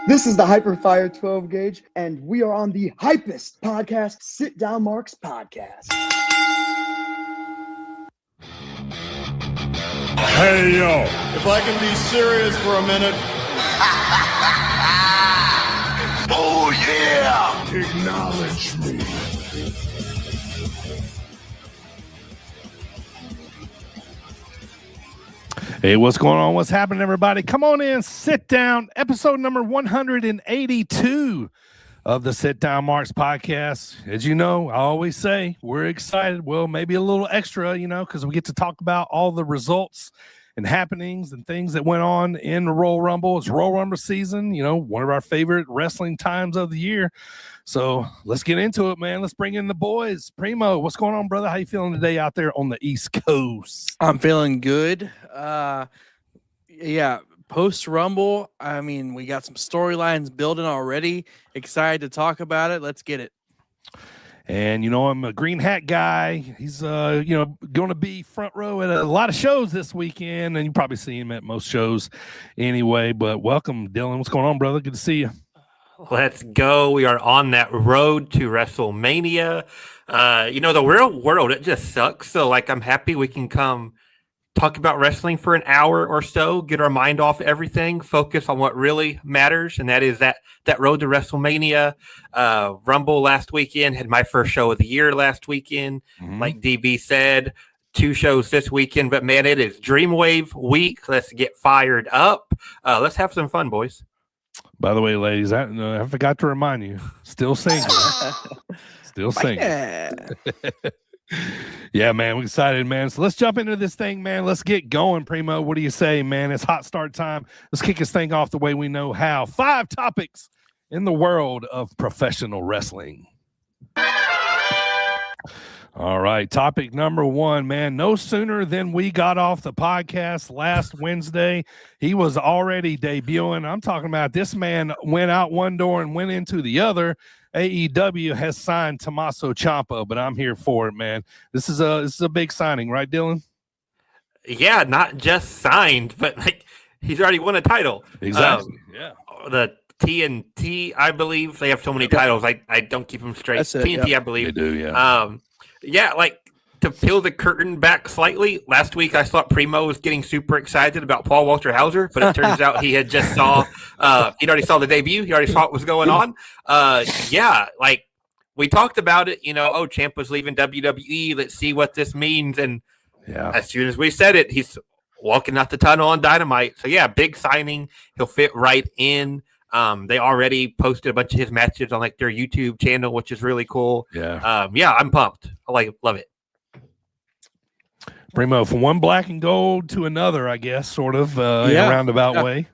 This is the Hyperfire 12 Gauge, and we are on the hypest podcast, Sit Down Marks Podcast. Hey, yo, if I can be serious for a minute. Oh, yeah! Acknowledge me. Hey, what's going on? What's happening, everybody? Come on in, sit down. Episode number 182 of the Sit Down Marks podcast. As you know, I always say we're excited. Well, maybe a little extra, because we get to talk about all the results and happenings and things that went on in the Royal Rumble. It's Royal Rumble season, one of our favorite wrestling times of the year. So let's get into it, man. Let's bring in the boys. Primo, what's going on, brother? How you feeling today out there on the East Coast? I'm feeling good. Post Rumble, we got some storylines building already. Excited to talk about it. Let's get it. And, I'm a green hat guy. He's, going to be front row at a lot of shows this weekend, and you probably see him at most shows anyway. But welcome, Dylan. What's going on, brother? Good to see you. Let's go. We are on that road to WrestleMania. The real world, it just sucks. So, I'm happy we can come talk about wrestling for an hour or so, get our mind off everything, focus on what really matters, and that is that road to WrestleMania. Rumble last weekend, had my first show of the year last weekend. Mm-hmm. Like DB said, 2 shows this weekend, but man, it is Dreamwave week. Let's get fired up. Let's have some fun, boys. By the way, ladies, I forgot to remind you, still single. Still single. Yeah. Yeah, man, we're excited, man. So let's jump into this thing, man. Let's get going, Primo. What do you say, man? It's hot start time. Let's kick this thing off the way we know how. 5 topics in the world of professional wrestling. All right, topic number 1, man. No sooner than we got off the podcast last Wednesday, he was already debuting. I'm talking about this man went out one door and went into the other. AEW has signed Tommaso Ciampa, but I'm here for it, man. This is a big signing, right, Dylan? Yeah, not just signed, but like he's already won a title. Exactly. Yeah. The TNT, I believe they have so many titles. I don't keep them straight. That's it, TNT, yeah. I believe. They do, yeah. Yeah, like to peel the curtain back slightly. Last week, I thought Primo was getting super excited about Paul Walter Hauser, but it turns out he had just he'd already saw the debut. He already saw what was going on. Yeah, like we talked about it. Ciampa's leaving WWE. Let's see what this means. And as soon as we said it, he's walking out the tunnel on Dynamite. So yeah, big signing. He'll fit right in. They already posted a bunch of his matches on like their YouTube channel, which is really cool. Yeah. Yeah, I'm pumped. Love it. Primo, from one black and gold to another, I guess, sort of in a roundabout way.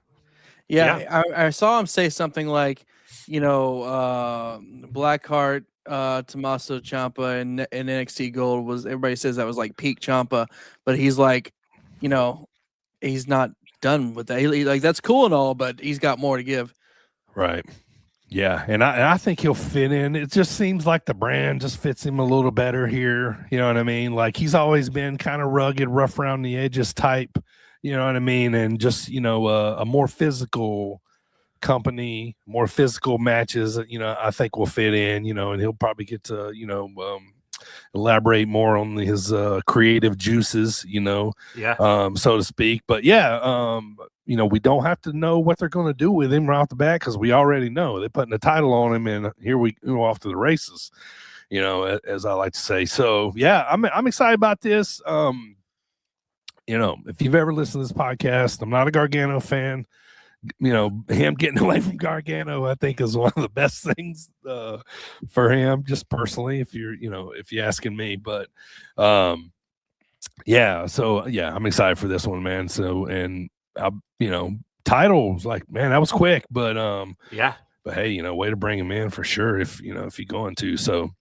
Yeah. I saw him say something like, Blackheart, Tommaso Ciampa, and NXT Gold was. Everybody says that was like peak Ciampa, but he's like, he's not done with that. Like that's cool and all, but he's got more to give. Right. Yeah, and I think he'll fit in. It just seems like the brand just fits him a little better here. You know what I mean? Like he's always been kind of rugged, rough around the edges type. You know what I mean? And just a more physical company, more physical matches. I think will fit in. And he'll probably get to elaborate more on his creative juices. So to speak. But yeah. We don't have to know what they're going to do with him right off the bat because we already know they're putting a title on him, and here we go off to the races. As I like to say. So yeah, I'm excited about this. If you've ever listened to this podcast, I'm not a Gargano fan. Him getting away from Gargano, I think, is one of the best things for him, just personally. If you're asking me, but yeah. So yeah, I'm excited for this one, man. So and. Titles like, man, that was quick, but yeah, but hey, way to bring him in for sure if you're going to. So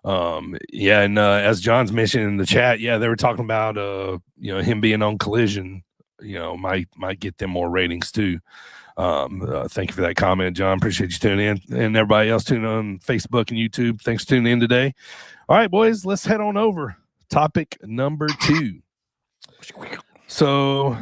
yeah, and as John's mentioned in the chat, yeah, they were talking about him being on Collision, might get them more ratings too. Thank you for that comment, John. Appreciate you tuning in, and everybody else tuning on Facebook and YouTube. Thanks for tuning in today. All right, boys, let's head on over. Topic number 2. So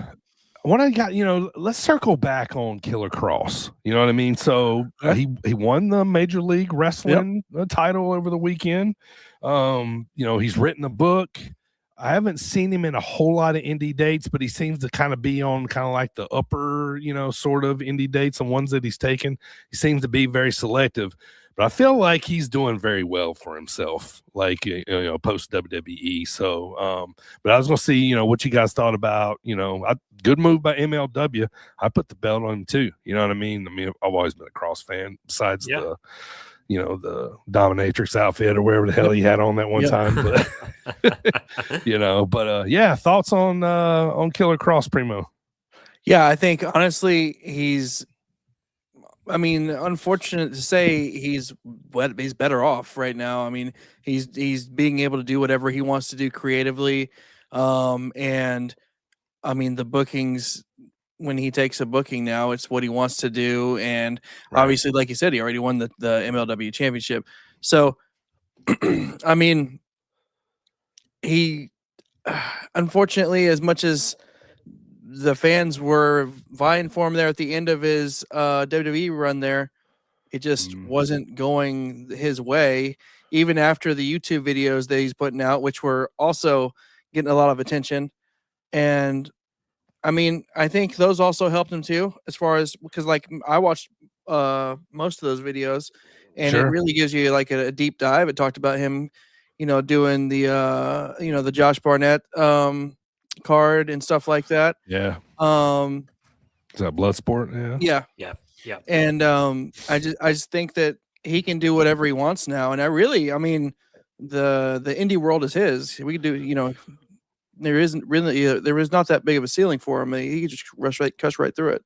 what I got, let's circle back on Killer Cross. You know what I mean? So he won the Major League Wrestling title over the weekend. He's written a book. I haven't seen him in a whole lot of indie dates, but he seems to kind of be on kind of like the upper, sort of indie dates, the ones that he's taken. He seems to be very selective. But I feel like he's doing very well for himself, like, post WWE. So, but I was going to see, what you guys thought about, good move by MLW. I put the belt on him too. You know what I mean? I've always been a Cross fan besides the Dominatrix outfit or wherever the hell he had on that one time. But, yeah, thoughts on Killer Cross, Primo? Yeah, I think honestly, unfortunate to say he's better off right now. I mean, he's being able to do whatever he wants to do creatively. And I mean, the bookings, when he takes a booking now, it's what he wants to do. And obviously, like you said, he already won the MLW championship. So, I mean, he, unfortunately, as much as the fans were vying for him there at the end of his WWE run there, it just wasn't going his way, even after the YouTube videos that he's putting out, which were also getting a lot of attention. And I mean, I think those also helped him too, as far as, because like I watched most of those videos, and it really gives you like a deep dive. It talked about him, doing the the Josh Barnett card and stuff like that. Yeah. Um, Is that Bloodsport? Yeah. Yeah. And I just think that he can do whatever he wants now. And I mean, the indie world is his. We could do, there isn't really there is not that big of a ceiling for him. He could just cuss right through it.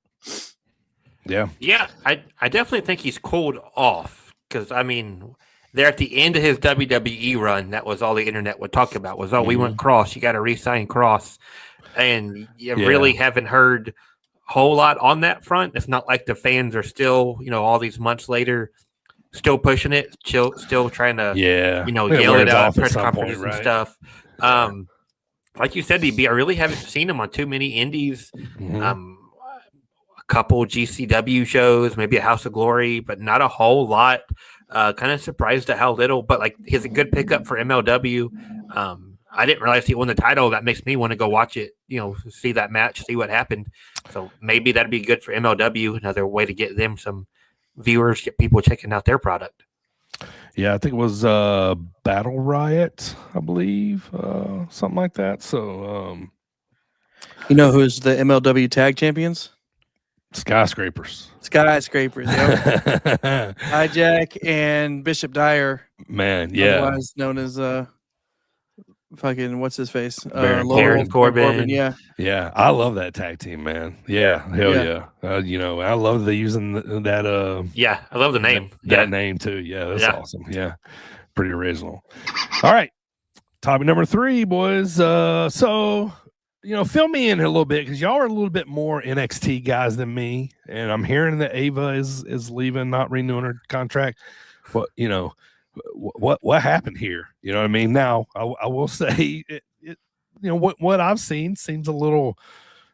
Yeah. Yeah, I definitely think he's cooled off because, I mean, there at the end of his WWE run, that was all the internet would talk about was, we went Cross. You got to re-sign Cross. And you really haven't heard a whole lot on that front. It's not like the fans are still, all these months later, still pushing it, still trying to, yell it out at press conferences and stuff. Like you said, DB, I really haven't seen him on too many indies. A couple GCW shows, maybe a House of Glory, but not a whole lot. Kind of surprised at how little, but like he's a good pickup for MLW. I didn't realize he won the title. That makes me want to go watch it, see that match, see what happened. So maybe that'd be good for MLW. Another way to get them some viewers, get people checking out their product. Yeah, I think it was Battle Riot, I believe, something like that. So, who's the MLW tag champions? Skyscrapers. Yep. Hijack and Bishop Dyer. Man, yeah. Otherwise known as fucking what's his face? Baron Corbin. Yeah. Yeah, I love that tag team, man. Yeah, hell yeah. I love the using that. Yeah, I love the name. That name too. Yeah, that's awesome. Yeah, pretty original. All right, topic number 3, boys. So fill me in a little bit because y'all are a little bit more NXT guys than me, and I'm hearing that Ava is leaving, not renewing her contract. But what happened here? You know what I mean? Now I will say it what I've seen seems a little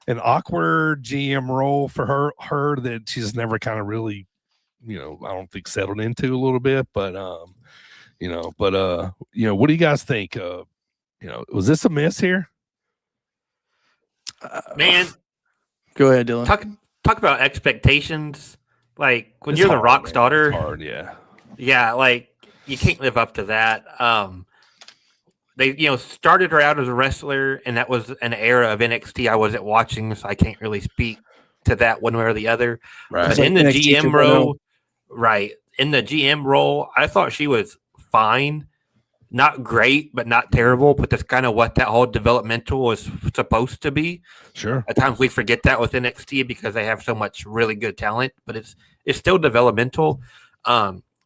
an awkward GM role for her that she's never kind of really I don't think settled into a little bit. But what do you guys think? Was this a miss here? Man, go ahead, Dylan. Talk about expectations. Like when you're the Rock's daughter, it's hard, yeah, like you can't live up to that. They started her out as a wrestler, and that was an era of NXT I wasn't watching, so I can't really speak to that one way or the other. Right. But in the GM role, I thought she was fine. Not great, but not terrible. But that's kind of what that whole developmental was supposed to be. Sure. At times we forget that with NXT because they have so much really good talent, but it's still developmental.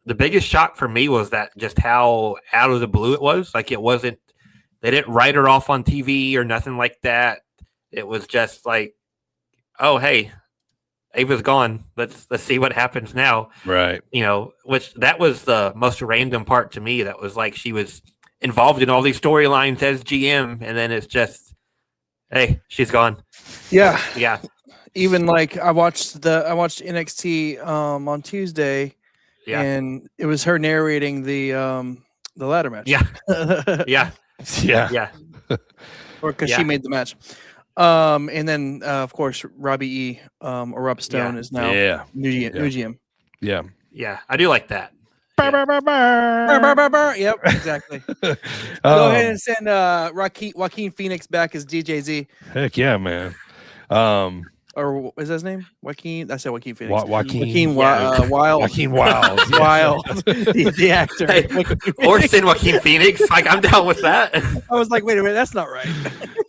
The biggest shock for me was that just how out of the blue it was. Like they didn't write her off on TV or nothing like that. It was just like, oh, hey, Ava's gone. Let's see what happens now. Right. Which that was the most random part to me. That was like she was involved in all these storylines as GM, and then it's just, hey, she's gone. Yeah. Yeah. Even like I watched NXT on Tuesday, and it was her narrating the ladder match. Yeah. Yeah. Or because she made the match. And then of course Robbie E. Or Rob Stone is now new GM. Yeah. Yeah. I do like that. Yep, exactly. Go ahead and send Joaquin Phoenix back as DJZ. Heck yeah, man. Or is that his name? Joaquin? I said Joaquin Phoenix. Joaquin Wild. Joaquin Wild. Wild. the actor. Hey, or send Joaquin Phoenix. Like, I'm down with that. I was like, wait a minute, that's not right.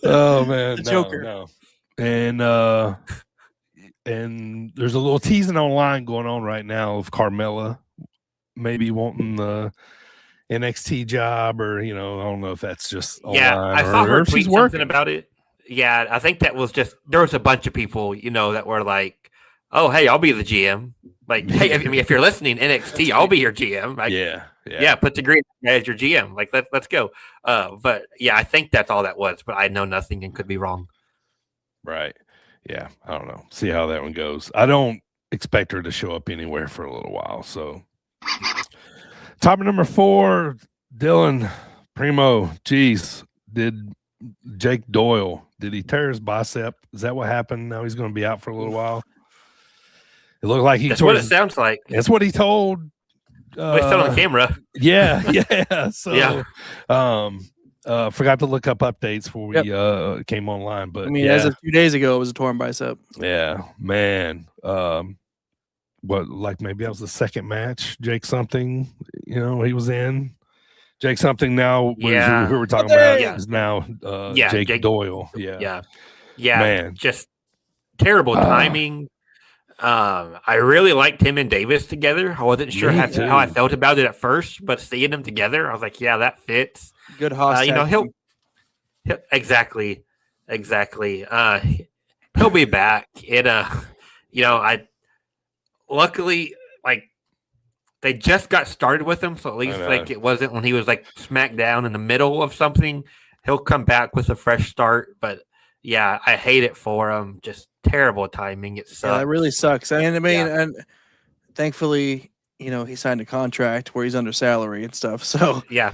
Oh, man. The Joker. No. And there's a little teasing online going on right now of Carmella maybe wanting the NXT job, or, I don't know if that's just online. I saw her tweet something about it. Yeah, I think that was just, there was a bunch of people, that were like, oh, hey, I'll be the GM. Like, hey, if you're listening, NXT, I'll be your GM. Like, yeah, put the green as your GM. Like, let's go. But yeah, I think that's all that was, but I know nothing and could be wrong. Right. Yeah, I don't know. See how that one goes. I don't expect her to show up anywhere for a little while. So, topic number 4, Dylan Primo. Geez, did Jake Doyle, did he tear his bicep? Is that what happened? Now he's going to be out for a little while. It looked like That's what it sounds like. That's what he told We said on camera. Yeah. So, Yeah. forgot to look up updates before we came online. But I mean, as of 2 days ago, it was a torn bicep. Yeah, man. What, like maybe that was the second match? Jake something, he was in. Jake something now. Yeah. Who we're talking about Yeah. is now Jake Doyle. Yeah. Man. Just terrible timing. I really liked him and Davis together. I wasn't sure how I felt about it at first, but seeing them together, I was like, yeah, that fits. Good hostage. He'll exactly. He'll be back. I luckily they just got started with him, so at least it wasn't when he was smacked down in the middle of something. He'll come back with a fresh start, but yeah, I hate it for him. Just terrible timing. It sucks. Yeah, that really sucks. And I mean, and thankfully, he signed a contract where he's under salary and stuff. So yeah.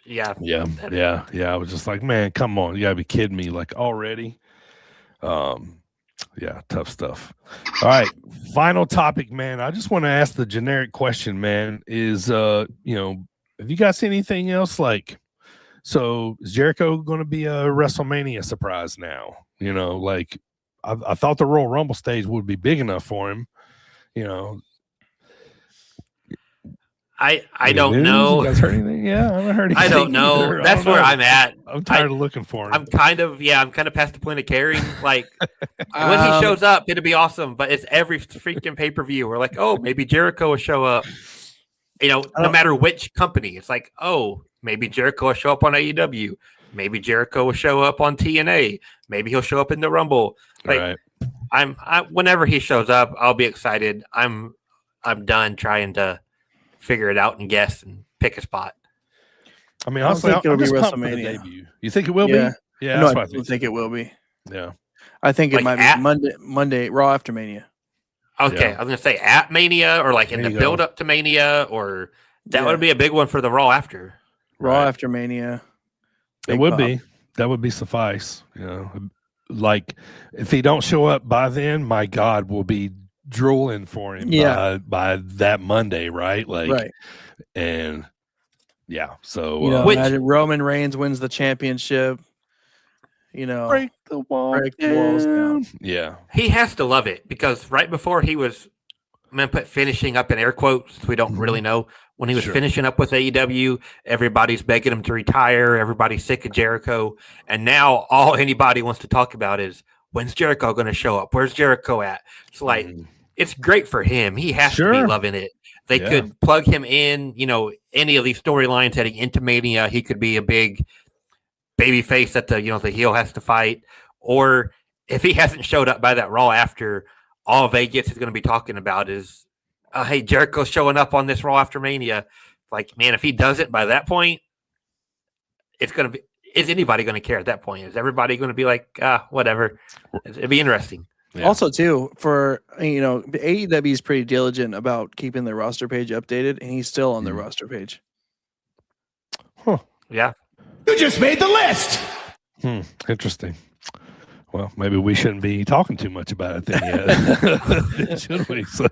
I was just like, man, come on, you gotta be kidding me! Already. Yeah, tough stuff. All right, final topic, man. I just want to ask the generic question, man. Is have you guys seen anything else? So is Jericho going to be a WrestleMania surprise now? I thought the Royal Rumble stage would be big enough for him. I don't know. You guys heard anything? Yeah, I haven't heard anything. I don't know. Either. That's where I'm at. I'm tired of looking for him. I'm kind of past the point of caring. When he shows up, it'll be awesome. But it's every freaking pay-per-view. We're like, oh, maybe Jericho will show up. No matter which company. It's like, oh, maybe Jericho will show up on AEW. Maybe Jericho will show up on TNA. Maybe he'll show up in the Rumble. Right. Whenever he shows up, I'll be excited. I'm done trying to figure it out and guess and pick a spot. I mean, honestly, it'll be WrestleMania debut. You think it will be? Yeah, no, that's I think it will be. Yeah, I think it might be Monday Raw after Mania. Okay, I was gonna say at Mania or in the build up to Mania, or that would be a big one for the Raw after. Raw after Mania. It would be. That would be suffice. If he don't show up by then, my God, we'll be drooling for him by that Monday, right? Right. And so imagine Roman Reigns wins the championship. Break the walls down. Yeah. He has to love it because right before he was, I'm going to put finishing up in air quotes. We don't really know. When he was finishing up with AEW, everybody's begging him to retire. Everybody's sick of Jericho. And now all anybody wants to talk about is, when's Jericho going to show up? Where's Jericho at? It's it's great for him. He has to be loving it. They could plug him in, any of these storylines heading into Mania. He could be a big baby face that the heel has to fight. Or if he hasn't showed up by that Raw after, all Vegas is going to be talking about is, hey, Jericho's showing up on this Raw after Mania. Man, if he does it by that point, it's going to be, is anybody going to care at that point? Is everybody going to be like, whatever? It'd be interesting. Yeah. Also, too, for AEW is pretty diligent about keeping their roster page updated, and he's still on their roster page. Huh. Yeah. You just made the list. Interesting. Well, maybe we shouldn't be talking too much about it then yet. Should we? So,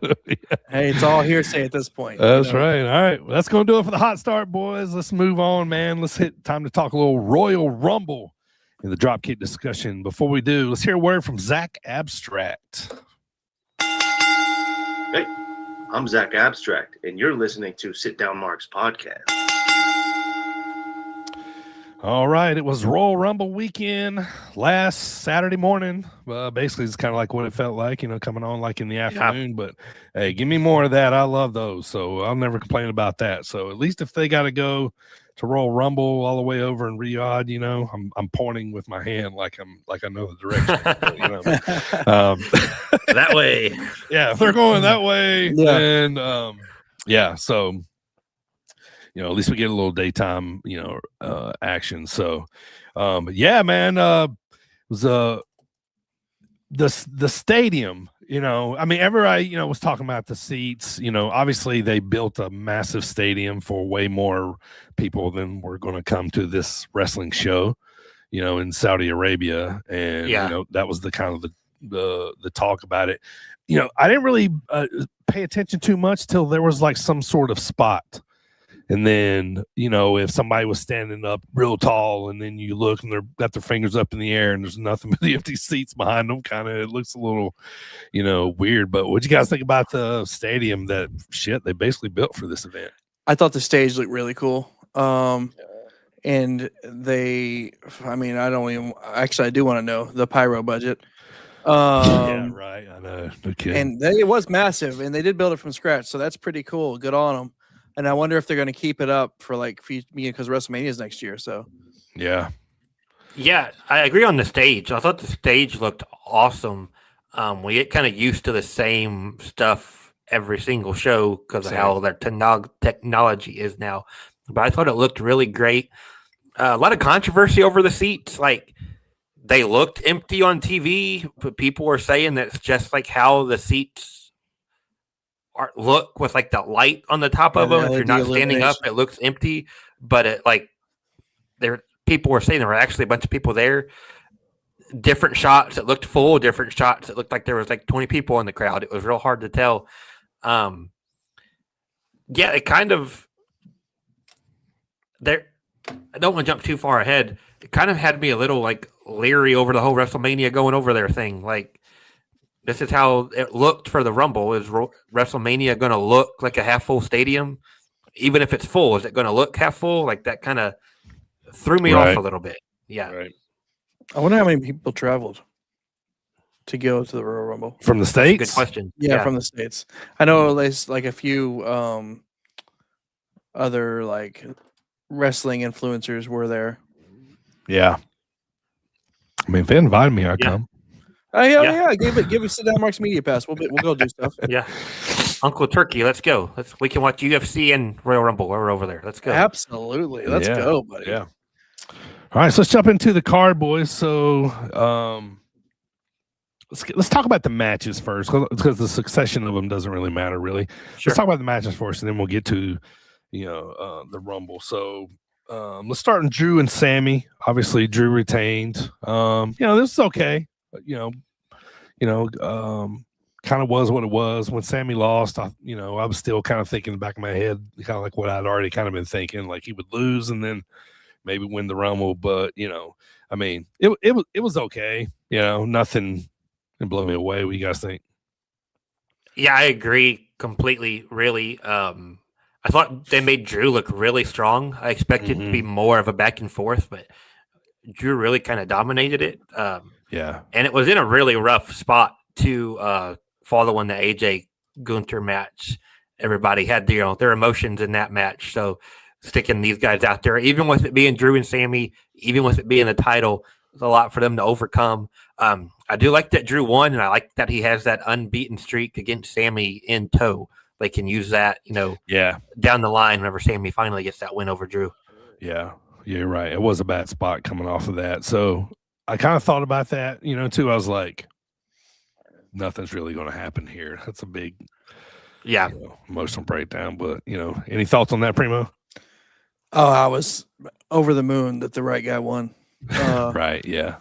Hey, it's all hearsay at this point. That's right. All right. Well, that's going to do it for the hot start, boys. Let's move on, man. Let's time to talk a little Royal Rumble in the Dropkick discussion. Before we do, let's hear a word from Zach Abstract. Hey, I'm Zach Abstract, and you're listening to Sit Down Mark's podcast. All right, it was Royal Rumble weekend last Saturday morning. Basically, it's kind of like what it felt like, coming on in the afternoon. Yeah. But hey, give me more of that. I love those, so I'll never complain about that. So at least if they got to go to Royal Rumble all the way over in Riyadh, I'm pointing with my hand like I know the direction. That way, yeah. If they're going that way, then So. At least we get a little daytime, action. So, man, it was the stadium. I was talking about the seats. Obviously they built a massive stadium for way more people than were going to come to this wrestling show, in Saudi Arabia, and that was the kind of the talk about it. I didn't really pay attention too much till there was like some sort of spot. And then, if somebody was standing up real tall and then you look and they've got their fingers up in the air and there's nothing but the empty seats behind them, it looks a little, weird. But what'd you guys think about the stadium that they basically built for this event? I thought the stage looked really cool. And I do want to know the pyro budget. Yeah, right. I know. Okay. And it was massive, and they did build it from scratch, so that's pretty cool. Good on them. And I wonder if they're going to keep it up for because WrestleMania is next year. So yeah, I agree on the stage. I thought the stage looked awesome. We get kind of used to the same stuff every single show because of how their technology is now. But I thought it looked really great. A lot of controversy over the seats. Like, they looked empty on TV, but people were saying that's just like how the seats look with like the light on the top of them. If you're not standing up, it looks empty. But people were saying there were actually a bunch of people there. Different shots, it looked full. Different shots, it looked like there was like 20 people in the crowd. It was real hard to tell. It kind of there. I don't want to jump too far ahead. It kind of had me a little like leery over the whole WrestleMania going over there thing. Like, this is how it looked for the Rumble. Is WrestleMania going to look like a half full stadium? Even if it's full, is it going to look half full? Like, that kind of threw me off a little bit. Yeah. Right. I wonder how many people traveled to go to the Royal Rumble from the States. Good question. Yeah, from the States. I know there's like a few other like wrestling influencers were there. Yeah. I mean, if they invited me, I'd come. Oh yeah. Give it Sit Down Mark's Media Pass. We'll go do stuff. Yeah. Uncle Turkey, let's go. We can watch UFC and Royal Rumble. We're over there. Let's go. Absolutely. Let's go, buddy. Yeah. All right, so let's jump into the card, boys. So let's talk about the matches first, because the succession of them doesn't really matter, really. Sure. Let's talk about the matches first, and then we'll get to the Rumble. So let's start with Drew and Sammy. Obviously, Drew retained. This is okay. Kind of was what it was. When Sammy lost, I was still kind of thinking in the back of my head, kind of like what I'd already kind of been thinking, like he would lose and then maybe win the Rumble. But I mean, it was okay. Nothing can blow me away. What do you guys think? Yeah, I agree completely. Really, I thought they made Drew look really strong. I expected it to be more of a back and forth, but Drew really kind of dominated it. Yeah, and it was in a really rough spot to following the AJ Gunther match. Everybody had their emotions in that match, so sticking these guys out there, even with it being Drew and Sammy, even with it being the title, was a lot for them to overcome. I do like that Drew won, and I like that he has that unbeaten streak against Sammy in tow. They can use that, down the line whenever Sammy finally gets that win over Drew. Yeah, you're right. It was a bad spot coming off of that. So I kind of thought about that, too. I was like, nothing's really going to happen here. That's a big, emotional breakdown. But, any thoughts on that, Primo? Oh, I was over the moon that the right guy won. Right, yeah.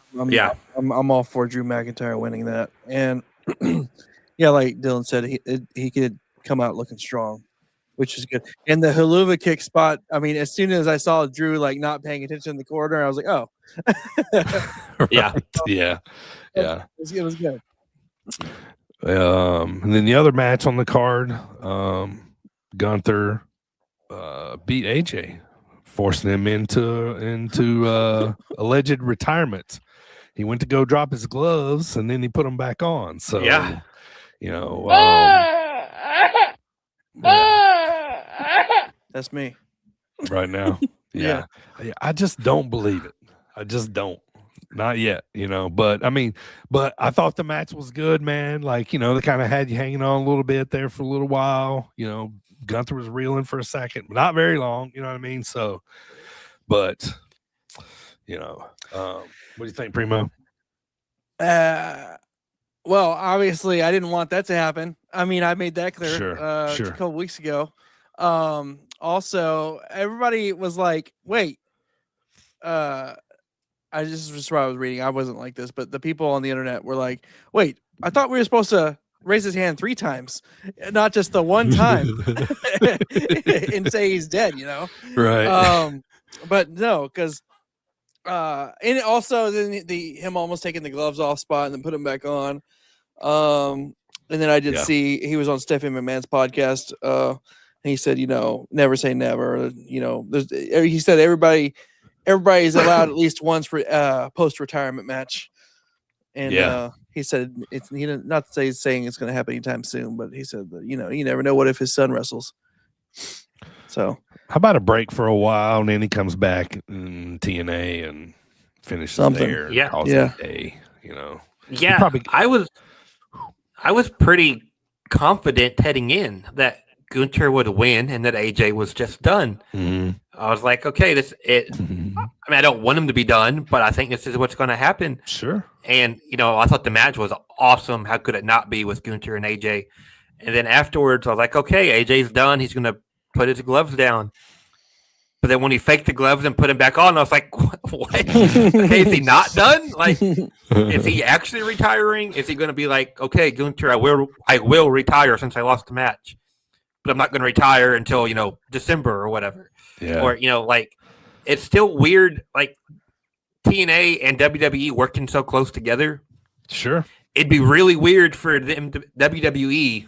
I'm all for Drew McIntyre winning that. And, like Dylan said, he could come out looking strong, which is good. And the Helluva kick spot, I mean, as soon as I saw Drew, like, not paying attention in the corner, I was like, oh. Yeah. It was good. And then the other match on the card, Gunther beat AJ, forcing him into alleged retirement. He went to go drop his gloves, and then he put them back on. So, that's me right now. Yeah. I just don't believe it. I just don't. Not yet, but I thought the match was good, man. Like, they kind of had you hanging on a little bit there for a little while. Gunther was reeling for a second, but not very long. You know what I mean? So, but, what do you think, Primo? Well, obviously I didn't want that to happen. I mean, I made that clear sure. A couple weeks ago. Also, everybody was like, wait, just what I was reading. I wasn't like this, but the people on the internet were like, "Wait, I thought we were supposed to raise his hand 3 times, not just the one time, and say he's dead." Right. But no, because and also then him almost taking the gloves off spot and then put them back on. And then I did see he was on Stephanie McMahon's podcast. And he said, never say never. He said everybody's allowed at least once post-retirement match. And he said it's not to say he's saying it's going to happen anytime soon, but he said that, you never know what if his son wrestles. So how about a break for a while and then he comes back in TNA and finishes something there? Yeah. Calls it a day, Yeah, I was pretty confident heading in that Gunther would win and that AJ was just done. Mm-hmm. I was like, okay, I don't want him to be done, but I think this is what's going to happen. Sure. And, I thought the match was awesome. How could it not be with Gunther and AJ? And then afterwards, I was like, okay, AJ's done. He's going to put his gloves down. But then when he faked the gloves and put him back on, I was like, what? Okay, is he not done? Like, is he actually retiring? Is he going to be like, okay, Gunther, I will retire since I lost the match, but I'm not going to retire until, December or whatever. Yeah. Or, it's still weird, like TNA and WWE working so close together. Sure. It'd be really weird for them, WWE,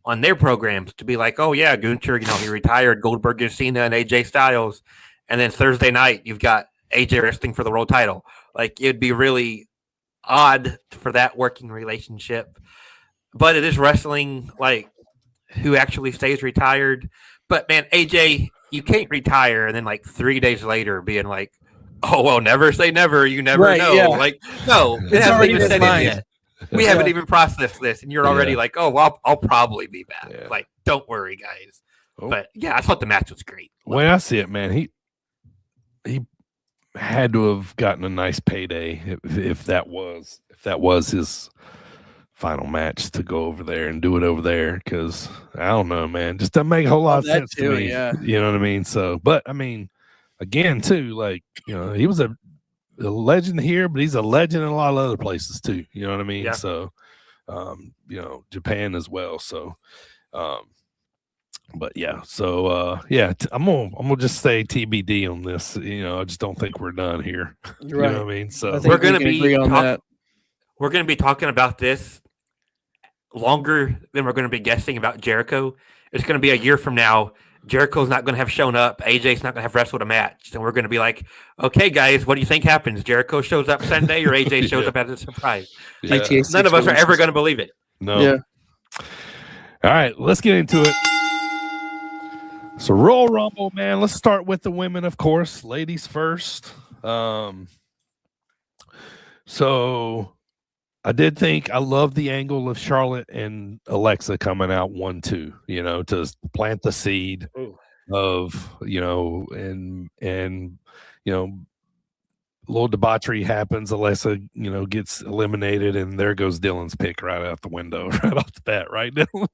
on their programs to be like, oh yeah, Gunther, he retired, Goldberg, Cena, and AJ Styles, and then Thursday night you've got AJ wrestling for the world title. Like, it'd be really odd for that working relationship. But it is wrestling, like, who actually stays retired. But man, AJ, you can't retire and then like 3 days later being like, oh well, never say never. You never know. Yeah. Like, no, it hasn't even said it yet. We haven't even processed this, and you're already like, oh, well, I'll probably be back. Yeah. Like, don't worry, guys. Oh. But yeah, I thought the match was great. When I see it, man, he had to have gotten a nice payday if that was his final match to go over there and do it over there. Because I don't know, man, just doesn't make a whole lot of sense to me. Yeah. You know what I mean? So, but I mean, again, too, like, he was a legend here, but he's a legend in a lot of other places too. You know what I mean? Yeah. So, Japan as well. So, but yeah. So, I'm gonna just say TBD on this. I just don't think we're done here. Right. You know what I mean? So we're gonna be talking about this longer than we're gonna be guessing about Jericho. It's gonna be a year from now. Jericho's not going to have shown up. AJ's not going to have wrestled a match. And we're going to be like, okay, guys, what do you think happens? Jericho shows up Sunday or AJ shows up as a surprise? Yeah. Like, none of us are ever going to believe it. No. Yeah. All right, let's get into it. So, Royal Rumble, man. Let's start with the women, of course. Ladies first. So, I did think I love the angle of Charlotte and Alexa coming out 1-2, to plant the seed of, and little debauchery happens. Alexa, gets eliminated, and there goes Dylan's pick right out the window, right off the bat, right, Dylan?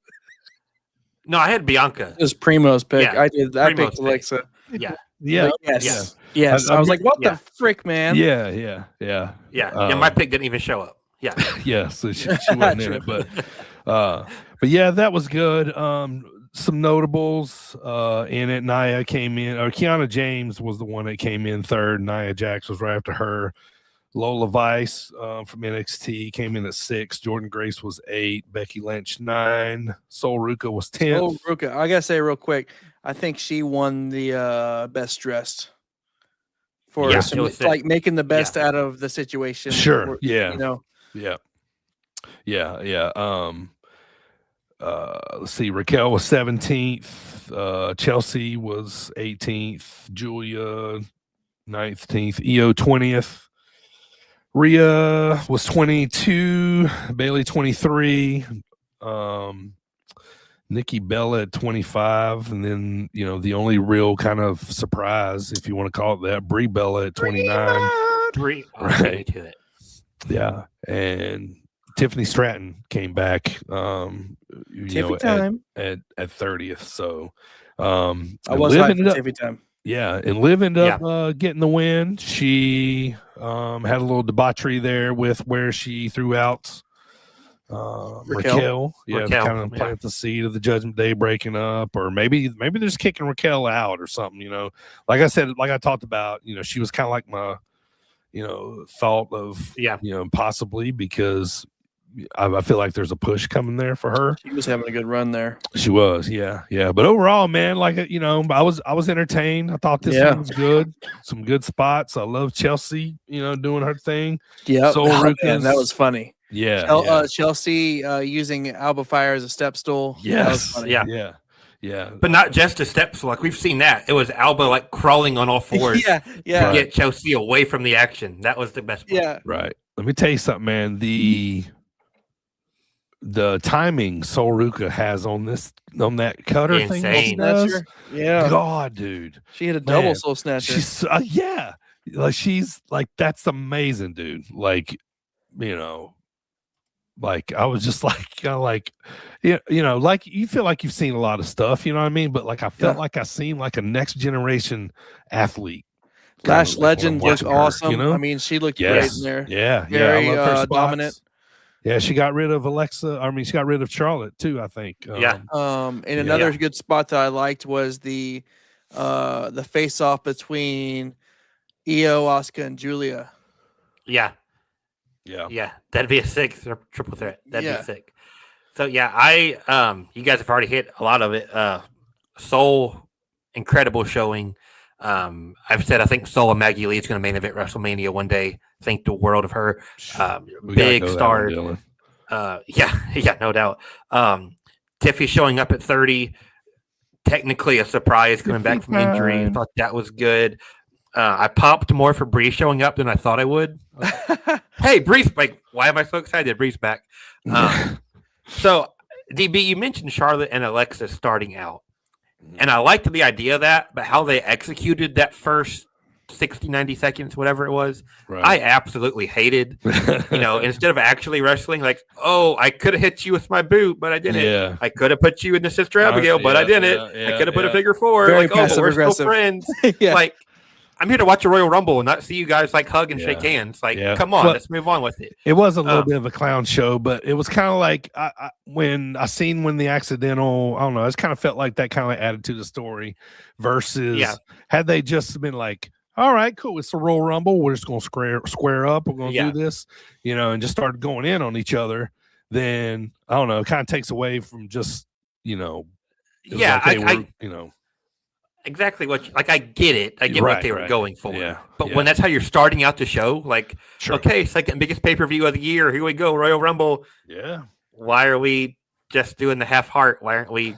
No, I had Bianca. It was Primo's pick. Yeah, I picked Alexa. Yeah. Yeah. Yes. I was like, what the frick, man? Yeah. My pick didn't even show up. Yeah. Yeah. So she wasn't in it, but yeah, that was good. Some notables in it. Nia came in, or Kiana James was the one that came in third. Nia Jax was right after her. Lola Vice from NXT came in at 6. Jordan Grace was 8. Becky Lynch 9. Sol Ruka was 10. Sol Ruka, I gotta say real quick, I think she won the best dressed. For like making the best out of the situation. Sure. Yeah. Let's see. Raquel was 17th. Chelsea was 18th. Julia 19th. Io 20th. Rhea was 22. Bailey 23. Nikki Bella at 25, and then the only real kind of surprise, if you want to call it that, Brie Bella at 29. Right. Yeah, and Tiffany Stratton came back. Tiffy time at 30th. So I was hyped for Tiffy time. Yeah, and Liv ended up getting the win. She had a little debauchery there with where she threw out Raquel. Yeah, to kind of plant the seed of the Judgment Day breaking up, or maybe they're just kicking Raquel out or something. Like I said, like I talked about, she was kind of like my, thought of, possibly because I feel like there's a push coming there for her. She was having a good run there. She was, yeah. But overall, man, like I was entertained. I thought this one was good. Some good spots. I love Chelsea, doing her thing. Yeah, that was funny. Yeah, Chelsea using Alba Fire as a step stool. Yes, that was funny. Yeah. But not just a step stool. Like we've seen that. It was Alba like crawling on all fours. Yeah. To get Chelsea away from the action. That was the best part. Yeah. Right. Let me tell you something, man. The timing Sol Ruca has on that cutter insane. thing. Yeah. God, dude. She had a double soul snatcher. She's like she's like that's amazing, dude. Like, like I was just like kind of like like you feel like you've seen a lot of stuff, you know what I mean? But like I felt like I seen like a next generation athlete. Lash Legend looked awesome. I mean, she looked great in there. Yeah. Very I love her dominant. Yeah, she got rid of Alexa. I mean, she got rid of Charlotte too, I think. And another good spot that I liked was the face off between Io, Asuka, and Julia. Yeah. That'd be a sick triple threat. That'd be sick. So you guys have already hit a lot of it. Soul, incredible showing. I've said I think Soul and Maggie Lee is going to main event WrestleMania one day. Think the world of her. Big star. No doubt. Tiffy showing up at 30. Technically a surprise coming back from injury. I thought that was good. I popped more for Bree showing up than I thought I would. Hey, Bree's like, why am I so excited? Bree's back. So, DB, you mentioned Charlotte and Alexa starting out. And I liked the idea of that, but how they executed that first 60, 90 seconds, whatever it was, I absolutely hated. Instead of actually wrestling, like, oh, I could have hit you with my boot, but I didn't. Yeah. I could have put you in the Sister Abigail, but I didn't. I could have put a figure four. Very like, oh, but we're still friends. Like, I'm here to watch a Royal Rumble and not see you guys like hug and shake hands. Like, come on, let's move on with it. It was a little bit of a clown show, but it was kind of like when the accidental, I don't know, it's kind of felt like that kind of added to the story versus had they just been like, all right, cool, it's a Royal Rumble, we're just going to square up, we're going to do this, and just started going in on each other, then, I don't know, it kind of takes away from just, exactly what I get it. I get what they were going for. Yeah. But when that's how you're starting out the show, like, okay, second biggest pay-per-view of the year. Here we go, Royal Rumble. Yeah. Why are we just doing the half heart? Why aren't we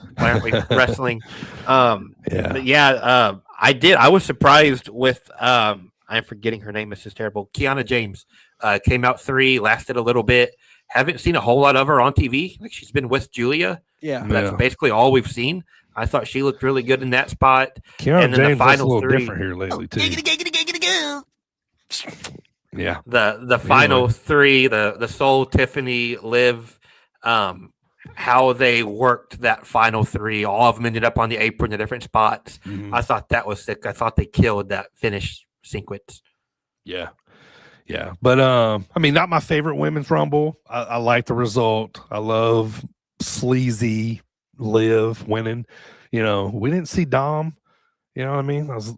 wrestling? I did. I was surprised with I'm forgetting her name. This is terrible. Kiana James came out 3, lasted a little bit. Haven't seen a whole lot of her on TV. Like she's been with Julia. Yeah. That's basically all we've seen. I thought she looked really good in that spot. Kiana and then James the final a little 3 different here lately too. Yeah. The final 3, the Soul, Tiffany, Liv, how they worked that final 3, all of them ended up on the apron in different spots. Mm-hmm. I thought that was sick. I thought they killed that finish sequence. Yeah. But I mean, not my favorite women's rumble. I like the result. I love sleazy Liv winning. We didn't see Dom. You know what I mean? I was,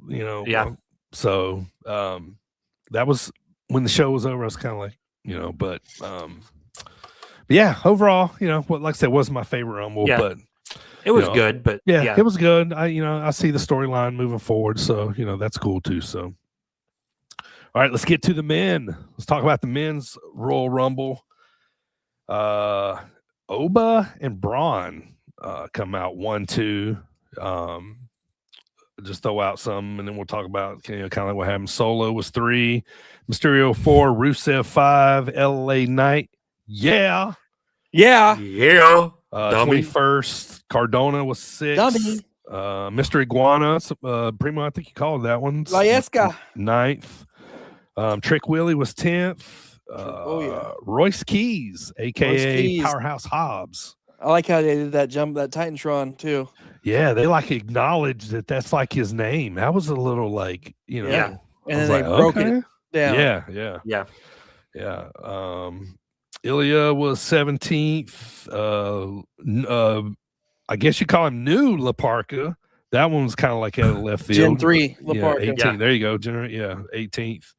so that was when the show was over. I was kind of like, but yeah, overall, what like I said wasn't my favorite rumble, but it was good. But it was good. I see the storyline moving forward, so that's cool too. So. All right, let's get to the men. Let's talk about the men's Royal Rumble. Oba and Braun come out 1-2. Just throw out some, and then we'll talk about kind of like what happened. Solo was 3, Mysterio 4, Rusev 5, LA Knight. Yeah. 21st, Cardona was 6. Dummy. Mr. Iguana, Primo, I think you called that one. Laesca. 9th. Trick Willie was 10th. Royce Keys, aka Powerhouse Hobbs. I like how they did that jump, that Titantron too. Yeah, they like acknowledged that that's like his name. That was a little like, you know, Yeah. And I was then they like, broke okay. it down. Yeah. Ilya was 17th. I guess you call him new Laparca. That one was kind of like out of left field. Gen 3 Yeah, Laparca. 18. Yeah. There you go. 18th.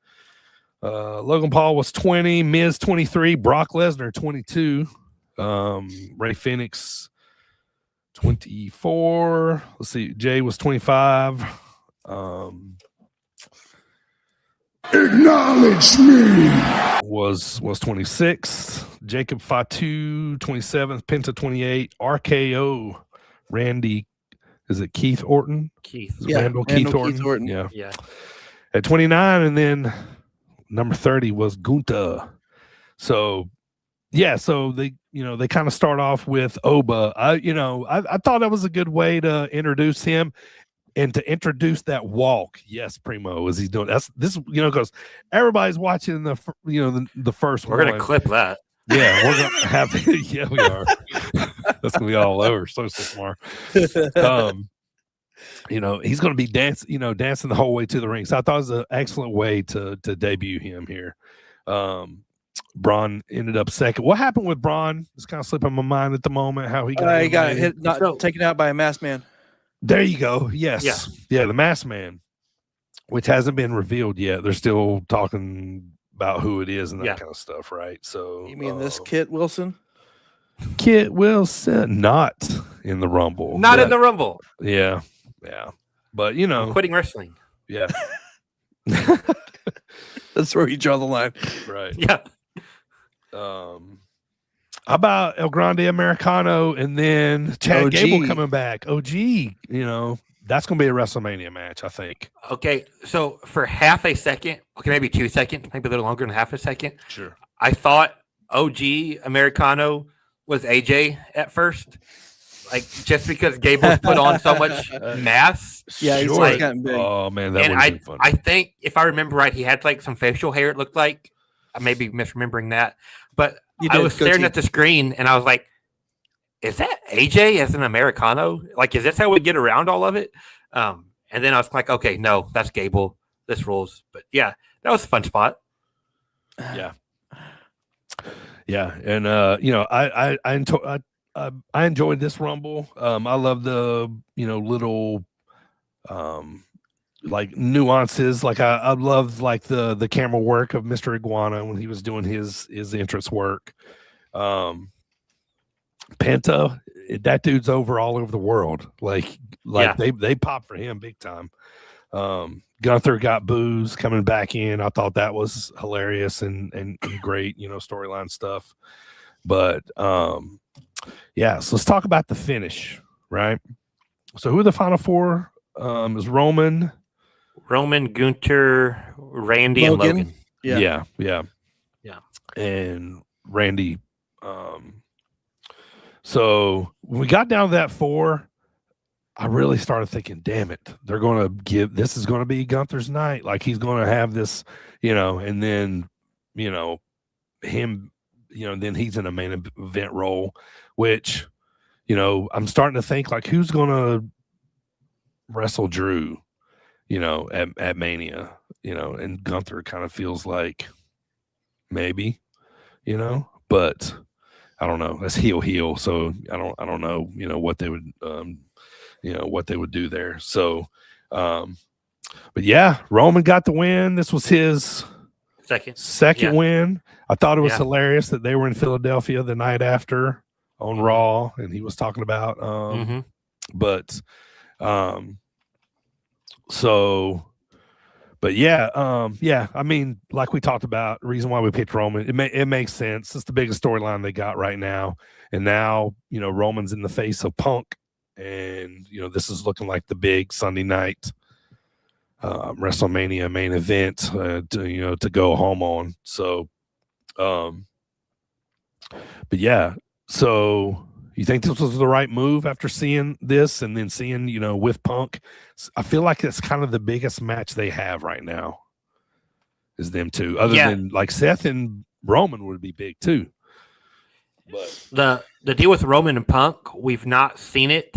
Logan Paul was 20, Miz 23, Brock Lesnar 22, Ray Phoenix 24. Let's see, Jay was 25. Acknowledge me. Was 26. Jacob Fatu 27th, Penta 28, RKO Randy. Is it Keith Orton? Keith. Is it Randall Keith Orton? Yeah. At 29, and then number 30 was Gunther. So they kind of start off with Oba. I thought that was a good way to introduce him and to introduce that walk. Yes, Primo, as he's doing this, because everybody's watching the first one. We're gonna clip that. Yeah, we're gonna have. Yeah, we are. That's gonna be all over social smart. He's gonna be dancing the whole way to the ring. So I thought it was an excellent way to debut him here. Braun ended up second. What happened with Braun? It's kind of slipping my mind at the moment. How he got hit, taken out by a masked man. There you go. Yes, yeah, the masked man, which hasn't been revealed yet. They're still talking about who it is and that kind of stuff, right? So you mean this Kit Wilson? Kit Wilson, not in the Rumble. Not in the Rumble. Yeah. But I'm quitting wrestling. Yeah. That's where you draw the line. Right. Yeah. How about El Grande Americano and then Chad OG. Gable coming back? OG, that's going to be a WrestleMania match, I think. Okay, so for half a second, maybe 2 seconds, maybe a little longer than half a second. Sure. I thought OG Americano was AJ at first, like just because Gable's put on so much mass. Yeah, he's Sure. gotten big. Oh man, that would And be fun. I think if I remember right, he had like some facial hair. It looked like I may be misremembering that, but I was staring at the screen and I was like, "Is that AJ as an Americano? Like, is this how we get around all of it?" And then I was like, "Okay, no, that's Gable. This rules." But yeah, that was a fun spot. Yeah, and I enjoyed this Rumble. I love the little like nuances. Like I love like the camera work of Mr. Iguana when he was doing his entrance work. Penta, that dude's all over the world. Like they pop for him big time. Gunther got booze coming back in. I thought that was hilarious and great, storyline stuff. But so let's talk about the finish, right? So who are the final four? Is Roman, Gunther, Randy, and Logan. Yeah. And Randy. So when we got down to that four, I really started thinking, damn it, they're going to this is going to be Gunther's night. Like he's going to have this, and then, him, then he's in a main event role, which, I'm starting to think like who's going to wrestle Drew, at Mania, and Gunther kind of feels like maybe, but I don't know. That's heel. So I don't know, what they would, what they would do there. So, but yeah, Roman got the win. This was his second win. I thought it was hilarious that they were in Philadelphia the night after on Raw, and he was talking about, but I mean, like we talked about, the reason why we picked Roman, it makes sense. It's the biggest storyline they got right now. And now, Roman's in the face of Punk. And, this is looking like the big Sunday night WrestleMania main event, to go home on. So, but yeah. So you think this was the right move after seeing this and then seeing, with Punk? I feel like it's kind of the biggest match they have right now is them two. Other than like Seth and Roman would be big too. But the deal with Roman and Punk, we've not seen it.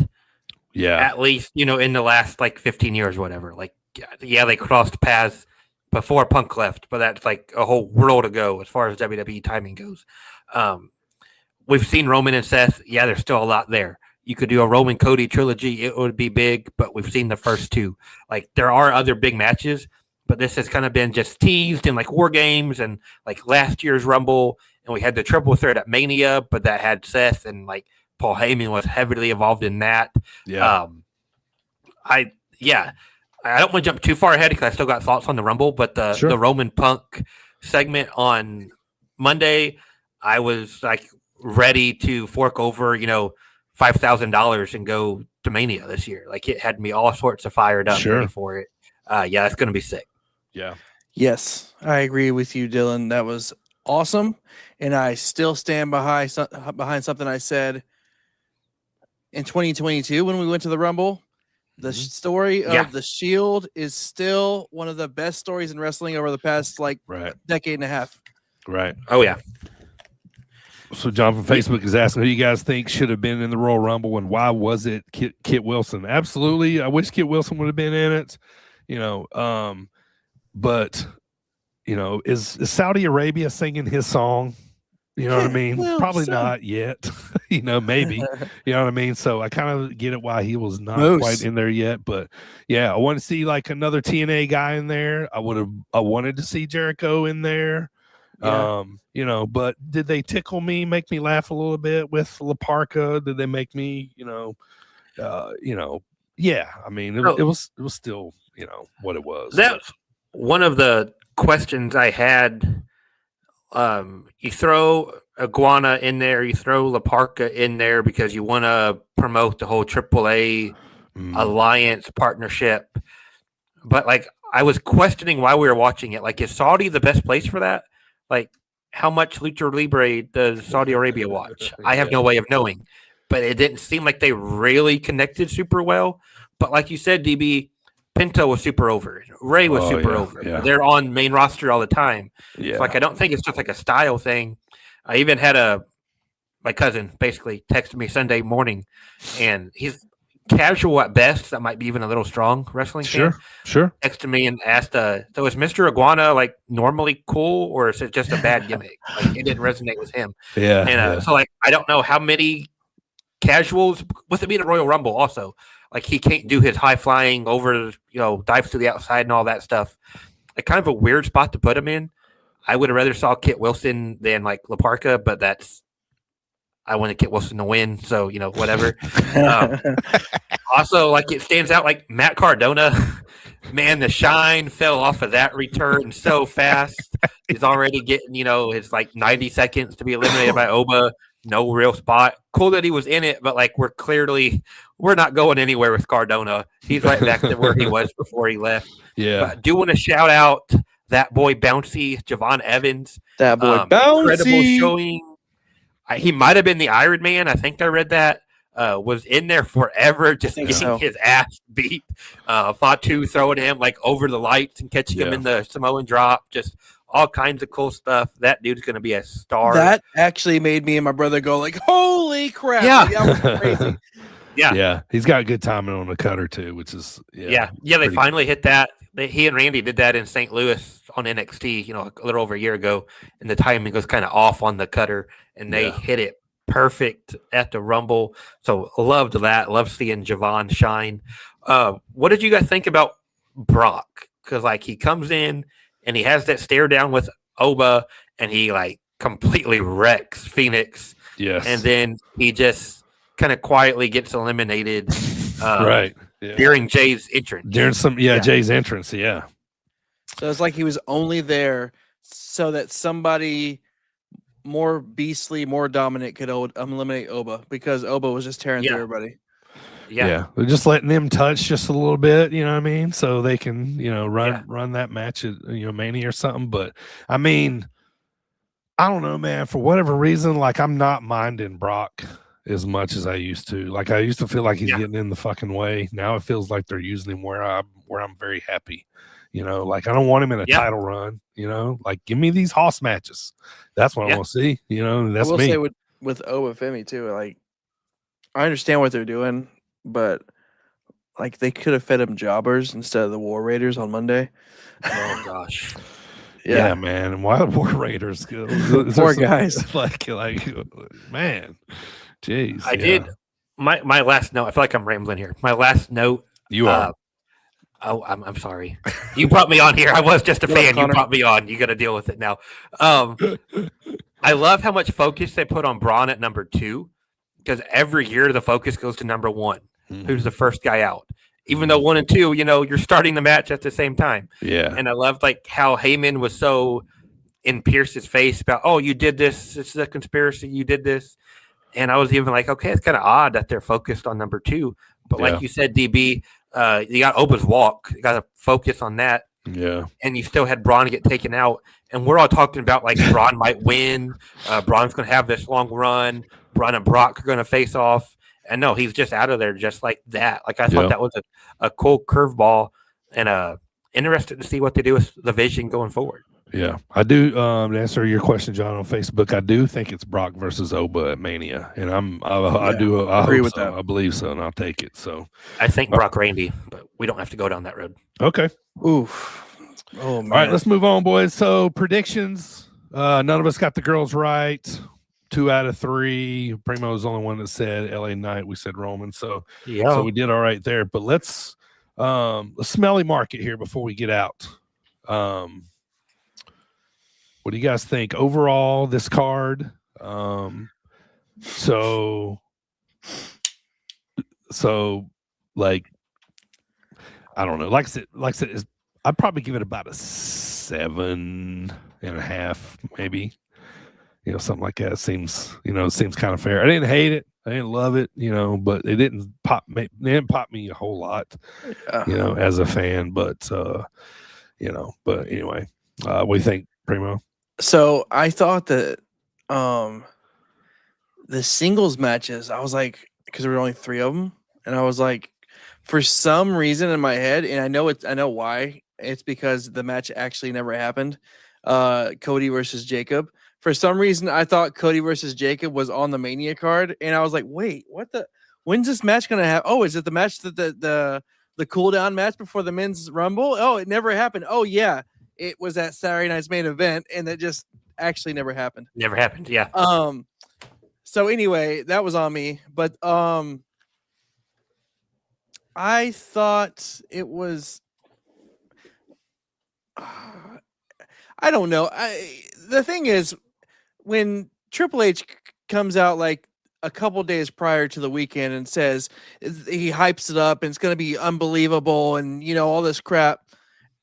Yeah. At least, in the last like 15 years or whatever. Like, yeah, they crossed paths before Punk left, but that's like a whole world ago as far as WWE timing goes. We've seen Roman and Seth. Yeah, there's still a lot there. You could do a Roman Cody trilogy. It would be big, but we've seen the first two. Like, there are other big matches, but this has kind of been just teased in like War Games and like last year's Rumble. And we had the triple threat at Mania, but that had Seth and like Paul Heyman was heavily involved in that. Yeah. I don't want to jump too far ahead because I still got thoughts on the Rumble, but the Roman Punk segment on Monday, I was like ready to fork over, $5,000 and go to Mania this year. Like, it had me all sorts of fired up ready for it. Yeah, it's going to be sick. Yeah. Yes, I agree with you, Dylan. That was awesome, and I still stand behind something I said in 2022 when we went to the Rumble. The story of the Shield is still one of the best stories in wrestling over the past decade and a half. Right. Oh yeah. So John from Facebook is asking, who you guys think should have been in the Royal Rumble and why was it Kit Wilson? Absolutely. I wish Kit Wilson would have been in it, but is Saudi Arabia singing his song? You know what I mean? Probably not yet. Maybe. You know what I mean? So I kind of get it why he was not quite in there yet. But yeah, I want to see like another TNA guy in there. I wanted to see Jericho in there. Yeah. But did they tickle me, make me laugh a little bit with La Parka? Did they make me, yeah. I mean, it was still, what it was. That's one of the questions I had. You throw Iguana in there, you throw La Parka in there because you want to promote the whole AAA alliance partnership. But like, I was questioning why we were watching it. Like, is Saudi the best place for that? Like, how much Lucha Libre does Saudi Arabia watch? I have no way of knowing, but it didn't seem like they really connected super well. But like you said, DB, Pinto was super over. Ray was super over. Yeah. They're on main roster all the time. Yeah. So like, I don't think it's just like a style thing. I even had my cousin basically texted me Sunday morning, and he's casual at best. That might be even a little strong wrestling fan. Sure. Texted me and asked, so is Mr. Iguana like normally cool, or is it just a bad gimmick? Like, it didn't resonate with him. Yeah. And so like, I don't know how many casuals with it being a Royal Rumble also. Like, he can't do his high flying over, dives to the outside and all that stuff. Like, kind of a weird spot to put him in. I would have rather saw Kit Wilson than like La Parka, but I wanted Kit Wilson to win, so whatever. Also, like, it stands out like Matt Cardona. Man, the shine fell off of that return so fast. He's already getting his like 90 seconds to be eliminated by Oba. No real spot. Cool that he was in it, but like, we're not going anywhere with Cardona. He's right back to where he was before he left. Yeah. But I do want to shout out that boy Bouncy, Javon Evans. That boy Bouncy. Incredible showing. He might have been the Iron Man. I think I read that. Was in there forever, just getting his ass beat. Fatu throwing him like over the lights and catching him in the Samoan drop. Just all kinds of cool stuff. That dude's going to be a star. That actually made me and my brother go like, holy crap. Yeah. Like, that was crazy. Yeah. He's got good timing on the cutter too, which is They finally hit that. He and Randy did that in St. Louis on NXT, a little over a year ago, and the timing was kind of off on the cutter, and they hit it perfect at the Rumble. So loved that. Love seeing Javon shine. What did you guys think about Brock? Because like, he comes in and he has that stare down with Oba, and he like completely wrecks Phoenix. Yes. And then he just kind of quietly gets eliminated. Right. Yeah. During Jay's entrance. Jay's entrance. Yeah. So it's like he was only there so that somebody more beastly, more dominant could eliminate Oba, because Oba was just tearing through everybody. Yeah. They're just letting them touch just a little bit, you know what I mean? So they can, run that match at, Mania or something. But I mean, I don't know, man, for whatever reason, like, I'm not minding Brock as much as I used to. Like, I used to feel like he's getting in the fucking way. Now it feels like they're using him where I'm very happy. Like, I don't want him in a title run, like, give me these Hoss matches. That's what I want to see, that's me. Say with Obafemi too. Like, I understand what they're doing, but like they could have fed him jobbers instead of the War Raiders on Monday. Oh gosh. Yeah, man. Why the War Raiders? Poor guys. Like, man. Jeez. I did my last note. I feel like I'm rambling here. My last note. You are. I'm sorry. You brought me on here. I was just a fan. You brought me on. You got to deal with it now. I love how much focus they put on Braun at number 2, because every year the focus goes to number 1, who's the first guy out. Even though 1 and 2, you're starting the match at the same time. Yeah. And I loved like how Heyman was so in Pierce's face about, oh, you did this. It's a conspiracy. You did this. And I was even like, okay, it's kind of odd that they're focused on number 2. But like you said, DB, you got Oba's walk. You got to focus on that. Yeah. And you still had Braun get taken out. And we're all talking about like Braun might win. Braun's going to have this long run. Braun and Brock are going to face off. And no, he's just out of there just like that. Like I thought that was a cool curveball, and interested to see what they do with the vision going forward. Yeah, I do. To answer your question, John, on Facebook, I do think it's Brock versus Oba at Mania, and I agree with that. I believe so, and I'll take it. So I think Brock Randy, but we don't have to go down that road. Okay. Oof. Oh man. All right, let's move on, boys. So predictions. None of us got the girls right. 2 out of 3. Primo was the only one that said LA Knight. We said Roman. So we did all right there. But let's smelly market here before we get out. What do you guys think overall this card? So like, I don't know. Like I said, I'd probably give it about a 7.5, maybe. Something like that seems kind of fair. I didn't hate it. I didn't love it, but it didn't pop me a whole lot, as a fan. But, but anyway, what do you think, Primo? So I thought that the singles matches, I was like, because there were only 3 of them, and I was like, for some reason in my head, and I know why, it's because the match actually never happened. Cody versus Jacob. For some reason, I thought Cody versus Jacob was on the Mania card, and I was like, wait, when's this match gonna happen? Oh, is it the match that the cool down match before the men's rumble? Oh, it never happened. Oh yeah. It was that Saturday night's main event, and that just actually never happened. Never happened, yeah. So anyway, that was on me. But I thought it was I don't know. The thing is, when Triple H comes out like a couple days prior to the weekend and says he hypes it up and it's going to be unbelievable and all this crap,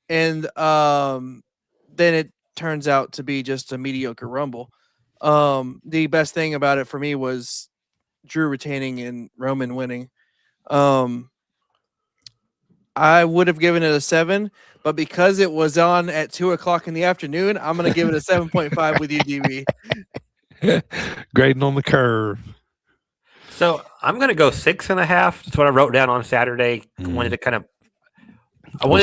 and then it turns out to be just a mediocre Rumble. The best thing about it for me was Drew retaining and Roman winning. I would have given it a 7, but because it was on at 2:00 in the afternoon, I'm going to give it a 7.5 with you, DB. Grading on the curve. So I'm going to go 6.5. That's what I wrote down on Saturday. I wanted to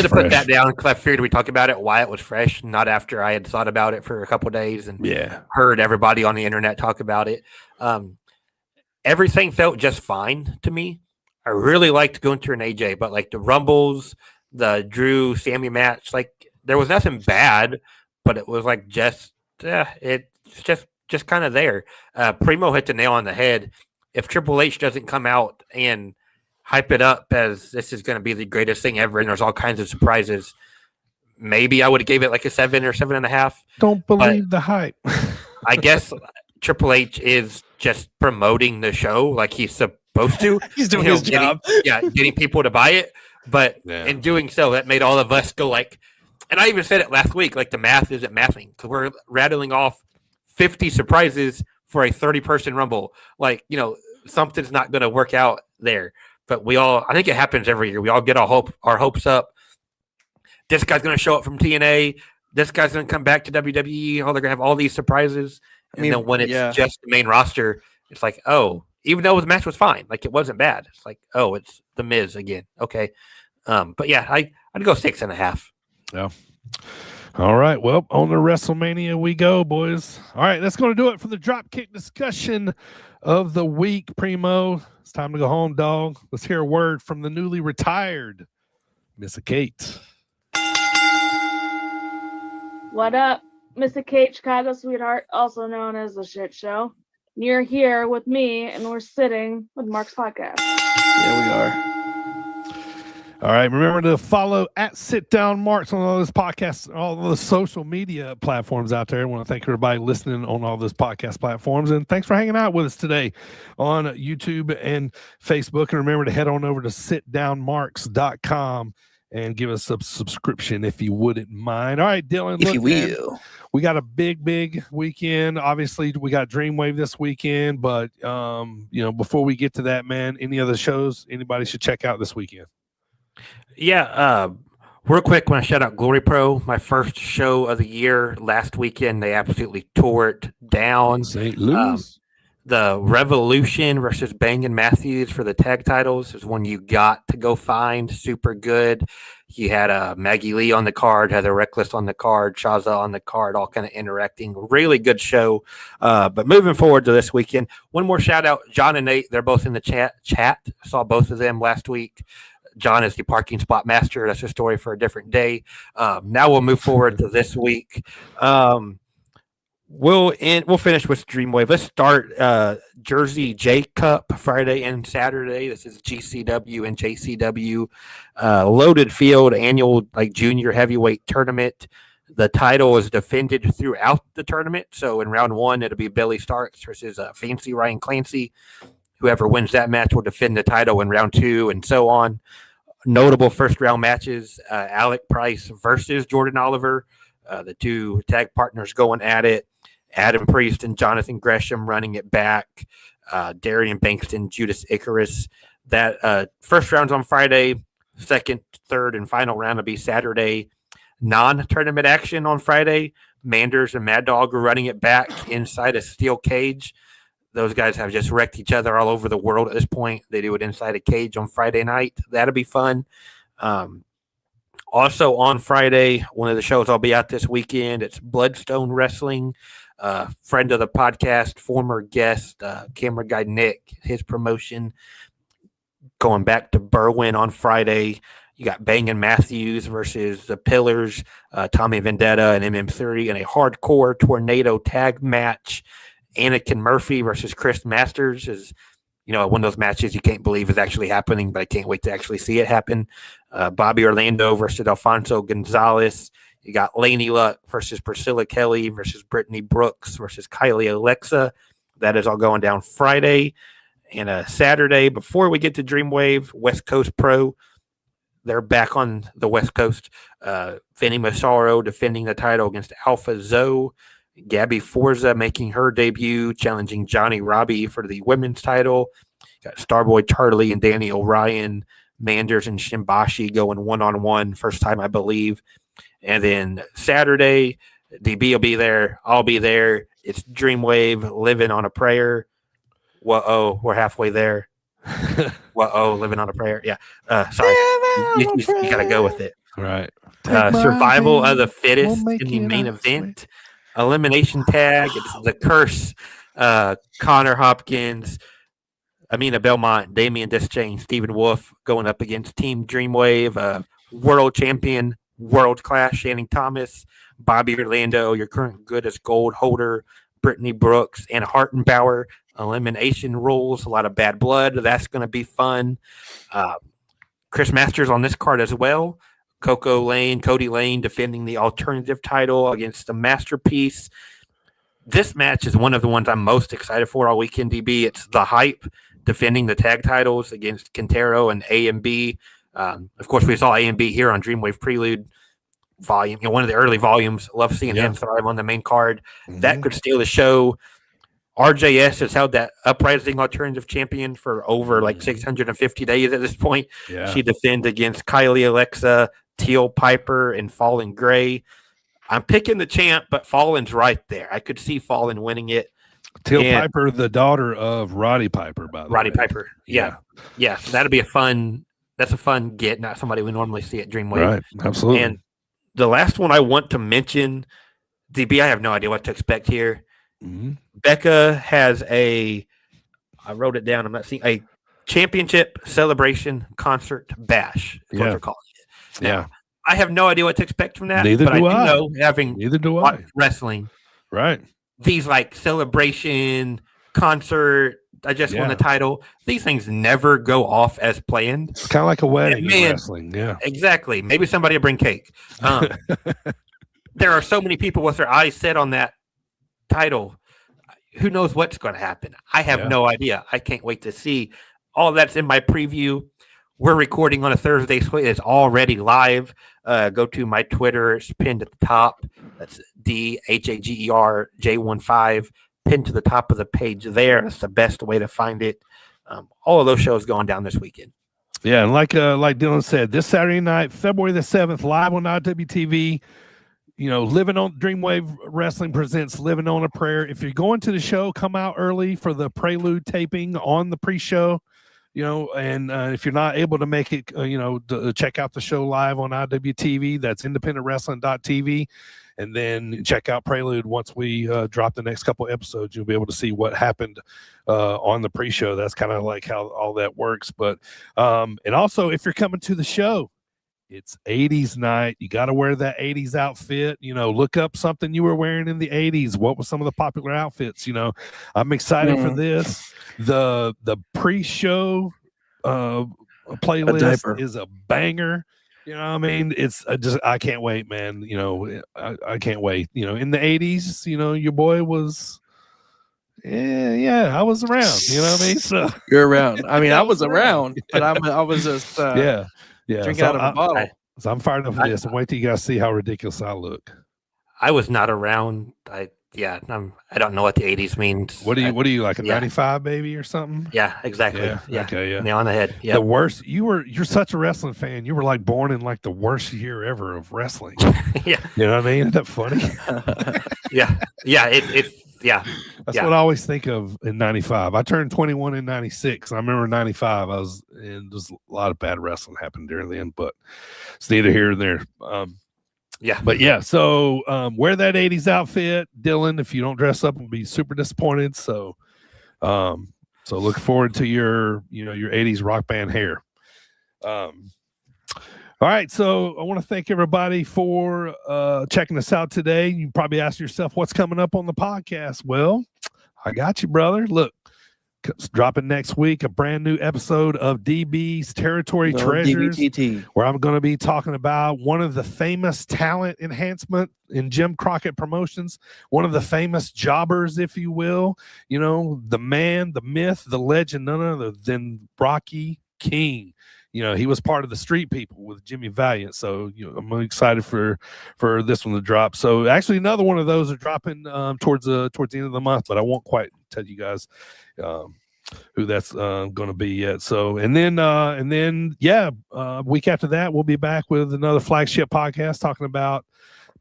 put that down because I figured we'd talk about it while it was fresh, not after I had thought about it for a couple of days and heard everybody on the internet talk about it. Everything felt just fine to me. I really liked Gunther and AJ, but like the Rumbles, the Drew Sammy match, like there was nothing bad, but it was like it's just kind of there. Primo hit the nail on the head. If Triple H doesn't come out and hype it up as this is going to be the greatest thing ever and there's all kinds of surprises, maybe I would have gave it like a 7 or 7.5. Don't believe the hype. I guess Triple H is just promoting the show like he's supposed to. He's doing his job. Getting people to buy it. But in doing so, that made all of us go like, and I even said it last week, like the math isn't mathing because we're rattling off 50 surprises for a 30-person Rumble. Like, something's not going to work out there. But I think it happens every year. We all get our hopes up. This guy's going to show up from TNA. This guy's going to come back to WWE. They're going to have all these surprises. And then when it's just the main roster, it's like, oh, even though the match was fine, like it wasn't bad. It's like, oh, it's The Miz again. Okay. But yeah, I'd go 6.5. Yeah. All right. Well, on to WrestleMania we go, boys. All right, that's going to do it for the Dropkick discussion of the week, Primo. It's time to go home, dog. Let's hear a word from the newly retired Missa Kate. What up, Missa Kate, Chicago sweetheart, also known as the Shit Show. You're here with me, and we're sitting with Mark's podcast. Yeah, we are. All right. Remember to follow at Sit Down Marks on all those podcasts, all the social media platforms out there. I want to thank everybody listening on all those podcast platforms. And thanks for hanging out with us today on YouTube and Facebook. And remember to head on over to sitdownmarks.com and give us a subscription if you wouldn't mind. All right, Dylan. If you man, will. we got a big weekend. Obviously, we got Dreamwave this weekend. But, before we get to that, man, any other shows anybody should check out this weekend? Yeah, real quick, when I shout out Glory Pro, my first show of the year last weekend, they absolutely tore it down. St. Louis. The Revolution versus Bang & Matthews for the tag titles is one you got to go find. Super good. You had Maggie Lee on the card, Heather Reckless on the card, Shaza on the card, all kind of interacting. Really good show. But moving forward to this weekend, one more shout out, John and Nate. They're both in the chat. Saw both of them last week. John is the parking spot master. That's a story for a different day. Now we'll move forward to this week. We'll finish with Dreamwave. Let's start Jersey J Cup Friday and Saturday. This is GCW and JCW loaded field annual junior heavyweight tournament. The title is defended throughout the tournament. So in round one, it'll be Billy Starks versus Fancy Ryan Clancy. Whoever wins that match will defend the title in round two, and so on. Notable first round matches: Alec Price versus Jordan Oliver. The two tag partners going at it. Adam Priest and Jonathan Gresham running it back. Darian Bankston, Judas Icarus. That first round's on Friday. Second, third, and final round will be Saturday. Non-tournament action on Friday. Manders and Mad Dog are running it back inside a steel cage. Those guys have just wrecked each other all over the world at this point. They do it inside a cage on Friday night. That'll be fun. Also on Friday, one of the shows I'll be at this weekend, it's Bloodstone Wrestling. Friend of the podcast, former guest, camera guy Nick, his promotion. Going back to Berwyn on Friday. You got Bang & Matthews versus the Pillars, Tommy Vendetta and MM30 in a hardcore tornado tag match. Anakin Murphy versus Chris Masters is, one of those matches you can't believe is actually happening, but I can't wait to actually see it happen. Bobby Orlando versus Alfonso Gonzalez. You got Laney Luck versus Priscilla Kelly versus Brittany Brooks versus Kylie Alexa. That is all going down Friday. And Saturday, before we get to Dreamwave, West Coast Pro, they're back on the West Coast. Vinny Massaro defending the title against Alpha Zoe. Gabby Forza making her debut, challenging Johnny Robbie for the women's title. Got Starboy Charlie and Danny O'Ryan, Manders and Shimbashi going one-on-one, first time I believe. And then Saturday, DB will be there. I'll be there. It's Dreamwave, Living on a Prayer. Whoa, we're halfway there. Whoa, Living on a Prayer. Yeah. Sorry. You got to go with it. Right. Survival of the Fittest in the main event. Elimination tag. It's The Curse. Connor Hopkins, Amina Belmont, Damian Dischain, Stephen Wolf going up against Team Dreamwave. World champion, world class Channing Thomas, Bobby Orlando, your current good as gold holder, Brittany Brooks, and Hartenbauer. Elimination rules, a lot of bad blood. That's going to be fun. Chris Masters on this card as well. Cody Lane defending the alternative title against the Masterpiece. This match is one of the ones I'm most excited for all weekend, DB. It's The Hype defending the tag titles against Quintero and A&B. Of course, we saw A&B here on Dreamwave Prelude volume, one of the early volumes. Love seeing him thrive on the main card. Mm-hmm. That could steal the show. RJS has held that Uprising Alternative Champion for over 650 days at this point. Yeah. She defends against Kylie Alexa, Teal Piper, and Fallen Gray. I'm picking the champ, but Fallen's right there. I could see Fallen winning it. Teal Piper, the daughter of Roddy Piper, by the way. Roddy Piper. Yeah. So that'll be a fun get, not somebody we normally see at Dreamwave. Right, absolutely. And the last one I want to mention, DB, I have no idea what to expect here. Mm-hmm. Becca has I wrote it down. I'm not seeing a championship celebration concert bash. Is what they're calling it. Now, I have no idea what to expect from that. Neither but do I do I. know, having Neither do watched I. wrestling, Right? These like celebration concert. I just won the title. These things never go off as planned. It's kind of like a wedding in wrestling. Yeah, exactly. Maybe somebody will bring cake. There are so many people with their eyes set on that title. Who knows what's going to happen? I have no idea. I can't wait to see. All that's in my preview. We're recording on a Thursday, so it's already live. Go to my Twitter. It's pinned at the top. That's DHAGERJ15. Pinned to the top of the page there. That's the best way to find it. All of those shows going down this weekend. Yeah, and like Dylan said, this Saturday night, February the 7th, live on IWTV. Living on Dreamwave Wrestling presents Living on a Prayer. If you're going to the show, come out early for the prelude taping on the pre-show. And if you're not able to make it, to check out the show live on IWTV. That's independentwrestling.tv. And then check out Prelude once we drop the next couple episodes. You'll be able to see what happened on the pre-show. That's kind of like how all that works. But and also, if you're coming to the show, it's 80s night. You got to wear that 80s outfit. Look up something you were wearing in the 80s. What were some of the popular outfits? I'm excited for this. The pre-show playlist is a banger. I mean, it's I can't wait, man. I can't wait. In the 80s, your boy was, I was around. You know what I mean? So you're around. I mean, I was around, but I was just drinking out of a bottle. So I'm fired up for this. And wait till you guys see how ridiculous I look. I was not around. I don't know what the 80s means. What do you like a 95 baby or something? Yeah, exactly. Yeah. Okay, yeah. Nail on the head. Yeah. The worst. You're such a wrestling fan. You were like born in like the worst year ever of wrestling. Yeah. You know what I mean? Isn't that funny? Yeah. Yeah. That's what I always think of in 95. I turned 21 in 96. I remember 95. And there's a lot of bad wrestling happened during then, but it's neither here nor there. So wear that 80s outfit, Dylan. If you don't dress up, we'll be super disappointed. So look forward to your 80s rock band hair. All right, so I want to thank everybody for checking us out today. You probably ask yourself, what's coming up on the podcast? Well, I got you, brother. Look, dropping next week, a brand new episode of DB's Territory Treasures, DBTT, where I'm going to be talking about one of the famous talent enhancement in Jim Crockett Promotions, one of the famous jobbers, if you will, the man, the myth, the legend, none other than Rocky King. He was part of the Street People with Jimmy Valiant. So, I'm really excited for this one to drop. So actually another one of those are dropping towards the end of the month, but I won't quite tell you guys who that's going to be yet. So, and then a week after that, we'll be back with another flagship podcast talking about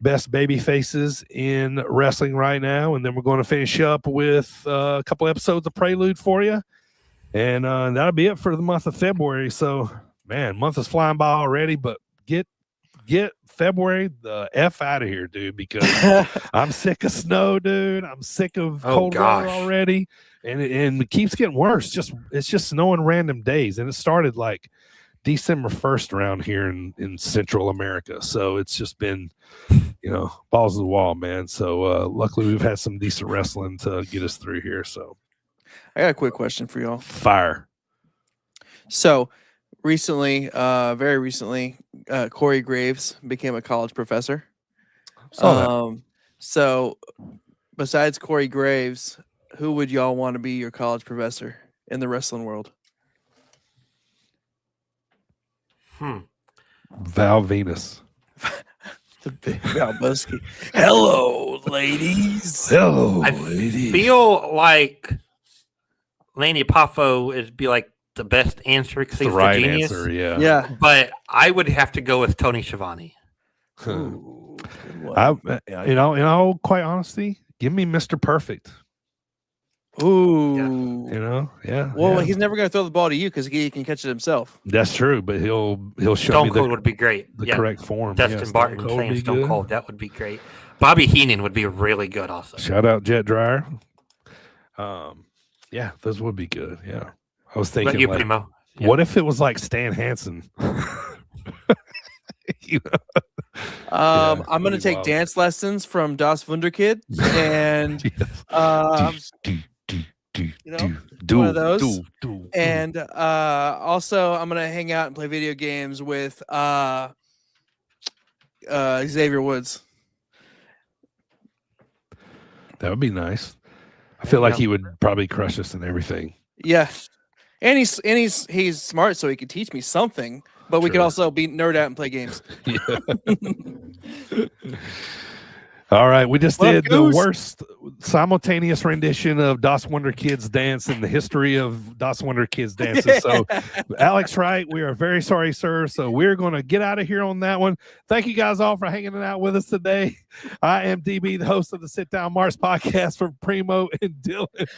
best baby faces in wrestling right now. And then we're going to finish up with a couple episodes of Prelude for you. And that'll be it for the month of February. So, man, month is flying by already, but get February the F out of here, dude, because I'm sick of snow, dude. I'm sick of cold weather already. And it keeps getting worse. It's just snowing random days. And it started like December 1st around here in Central America. So it's just been, balls to the wall, man. So luckily we've had some decent wrestling to get us through here. So I got a quick question for y'all. Fire. So recently, very recently, Corey Graves became a college professor. So besides Corey Graves, who would y'all want to be your college professor in the wrestling world? Val Venus. The big Val Busky. Hello, ladies. Hello, ladies. I feel like Lanny Poffo would be like the best answer because he's the right genius. Answer, yeah. Yeah. But I would have to go with Tony Schiavone. In all quite honesty, give me Mr. Perfect. Ooh. Yeah. Well, yeah. he's never going to throw the ball to you because he can catch it himself. That's true, but he'll show Stone me Cold would be great. the Yeah. correct form. Dustin Yeah, Barton Stone Cold would playing be Stone good. Cold. That would be great. Bobby Heenan would be really good also. Shout out Jet Dryer. Yeah, those would be good. Yeah. I was What thinking about you, like, Primo? Yeah. what if it was like Stan Hansen? You know? I'm going to pretty take wild. dance lessons from Das Wunderkid, and Do, one of those. do. and also I'm going to hang out and play video games with Xavier Woods. That would be nice. I feel like he would probably crush us in everything. Yeah, and he's smart, so he could teach me something. But we could Sure. also be nerd out and play games. Yeah. All right, we just What up, did the Goose? worst simultaneous rendition of Das Wonder Kids dance in the history of Das Wonder Kids dances. So, Alex Wright, we are very sorry, sir. So we're going to get out of here on that one. Thank you guys all for hanging out with us today. I am DB, the host of the Sit Down Marks podcast for Primo and Dylan.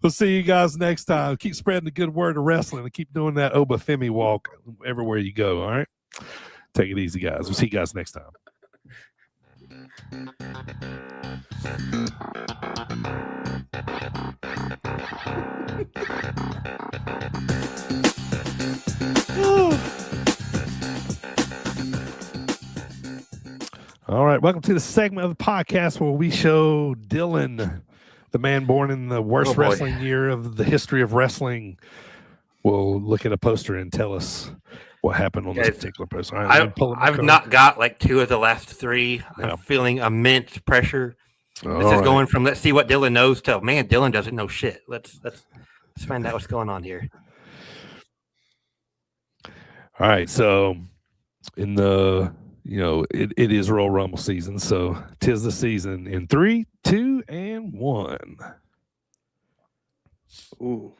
We'll see you guys next time. Keep spreading the good word of wrestling and keep doing that Obafemi walk everywhere you go. All right. Take it easy, guys. We'll see you guys next time. All right. Welcome to the segment of the podcast where we show Dylan, the man born in the worst wrestling year of the history of wrestling, will look at a poster and tell us what happened on this particular poster. All right, I've not got like 2 of the last 3. Yeah. I'm feeling immense pressure. All This is right. going from let's see what Dylan knows to man, Dylan doesn't know shit. Let's find out what's going on here. All right. So in the it is Royal Rumble season, so 'tis the season in 3, 2, and 1. Ooh.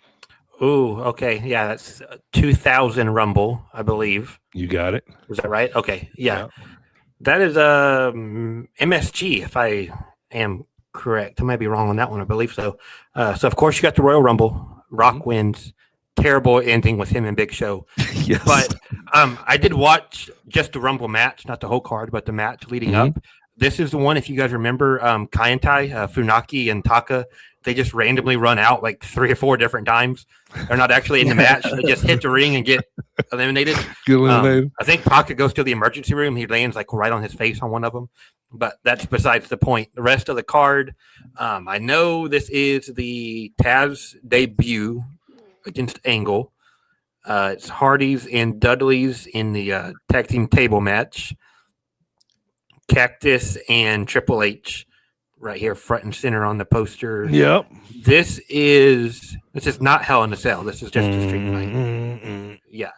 Ooh, okay. Yeah, that's 2000 Rumble, I believe. You got it. Is that right? Okay. Yeah. That is MSG, if I am correct. I might be wrong on that one. I believe so. So, of course, you got the Royal Rumble. Rock wins. Terrible ending with him and Big Show. Yes. But I did watch just the Rumble match, not the whole card, but the match leading up. This is the one, if you guys remember, Kaientai, Funaki, and Taka, they just randomly run out like 3 or 4 different times. They're not actually in the match. They just hit the ring and get eliminated. I think Taka goes to the emergency room. He lands like right on his face on one of them. But that's besides the point. The rest of the card, I know this is the Taz debut against Angle. It's Hardy's and Dudley's in the tag team table match. Cactus and Triple H right here front and center on the poster. Yep. This is not Hell in a Cell. This is just a street fight. Yeah.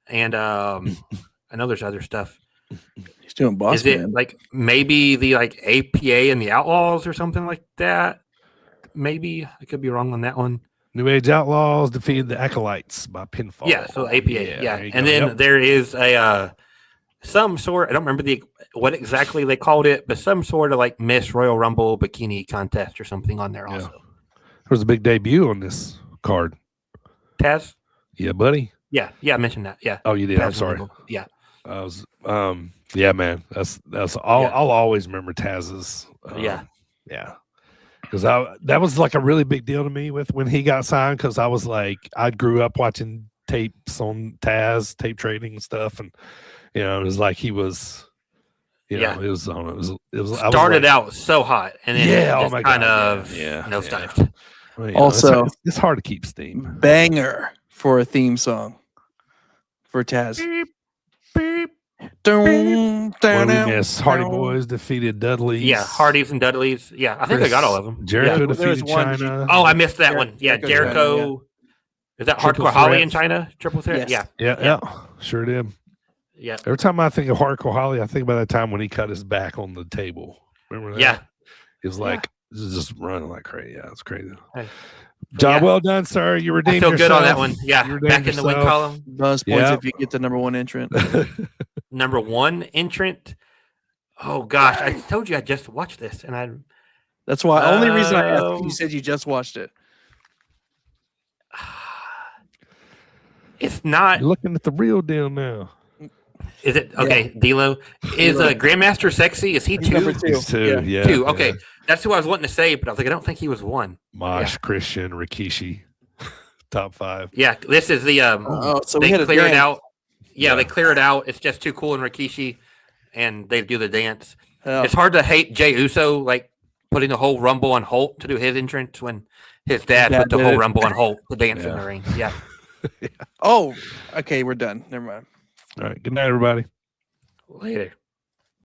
And I know there's other stuff. He's doing boss Is it man. like maybe the like APA and the Outlaws or something like that? Maybe I could be wrong on that one. New Age Outlaws defeated the Acolytes by pinfall. Yeah, so APA. Yeah. there you And go. then Yep. there is a some sort, I don't remember what exactly they called it, but some sort of like Miss Royal Rumble bikini contest or something on there also. There was a big debut on this card. Taz? Yeah, buddy. Yeah, I mentioned that. Yeah. Oh, you did. I'm Taz sorry. Rumble. Yeah. I was yeah, man. That's all. Yeah. I'll always remember Taz's. Yeah. Because that was like a really big deal to me with when he got signed. Because I was like, I grew up watching tapes on Taz, tape trading and stuff, and it was like he was. It was. I don't know, it was. Started out so hot, and then oh my kind God, of yeah. nosedived. Well, Also- it's hard to keep steam. Banger for a theme song for Taz. Dun, What dun, did we dun, miss? Hardy dun. Boys defeated Dudley's. Yeah, Hardy's and Dudley's. Yeah, I think I got all of them. Jericho Yeah, there was defeated one- China. Oh, I missed that Jer- one. Yeah, Jericho's Jericho. Is that Triple Hardcore Holly Threat. in China? Triple threat? Yes. Yeah. Sure did. Yeah. Every time I think of Hardcore Holly, I think about that time when he cut his back on the table. Remember that? Yeah. It was like it was just running like crazy. Yeah, it's crazy. Hey. Job Yeah. well done, sir. You I redeemed feel good on that yourself. one. Yeah. You Back redeemed in the win yourself. column. Bonus points Yeah. if you get the number 1 entrant. Number 1 entrant. Oh gosh, I told you I just watched this, and I That's why. Only reason I asked Um, you said you just watched it. It's not. You're looking at the real deal now. Is it okay? D'Lo is Grandmaster sexy? Is he two? Number 2. He's two. Yeah. Two. Okay, yeah. that's who I was wanting to say, but I was like, I don't think he was one. Mosh, Christian, Rikishi, top 5. Yeah, this is the so we they had a clear it dance. out. Yeah, they clear it out. It's just too cool in Rikishi, and they do the dance. Yeah. It's hard to hate Jey Uso like putting the whole Rumble on Holt to do his entrance when his dad put the did whole it. Rumble on Holt to dance in the ring. Yeah. Oh, okay, we're done. Never mind. All right. Good night, everybody. Later.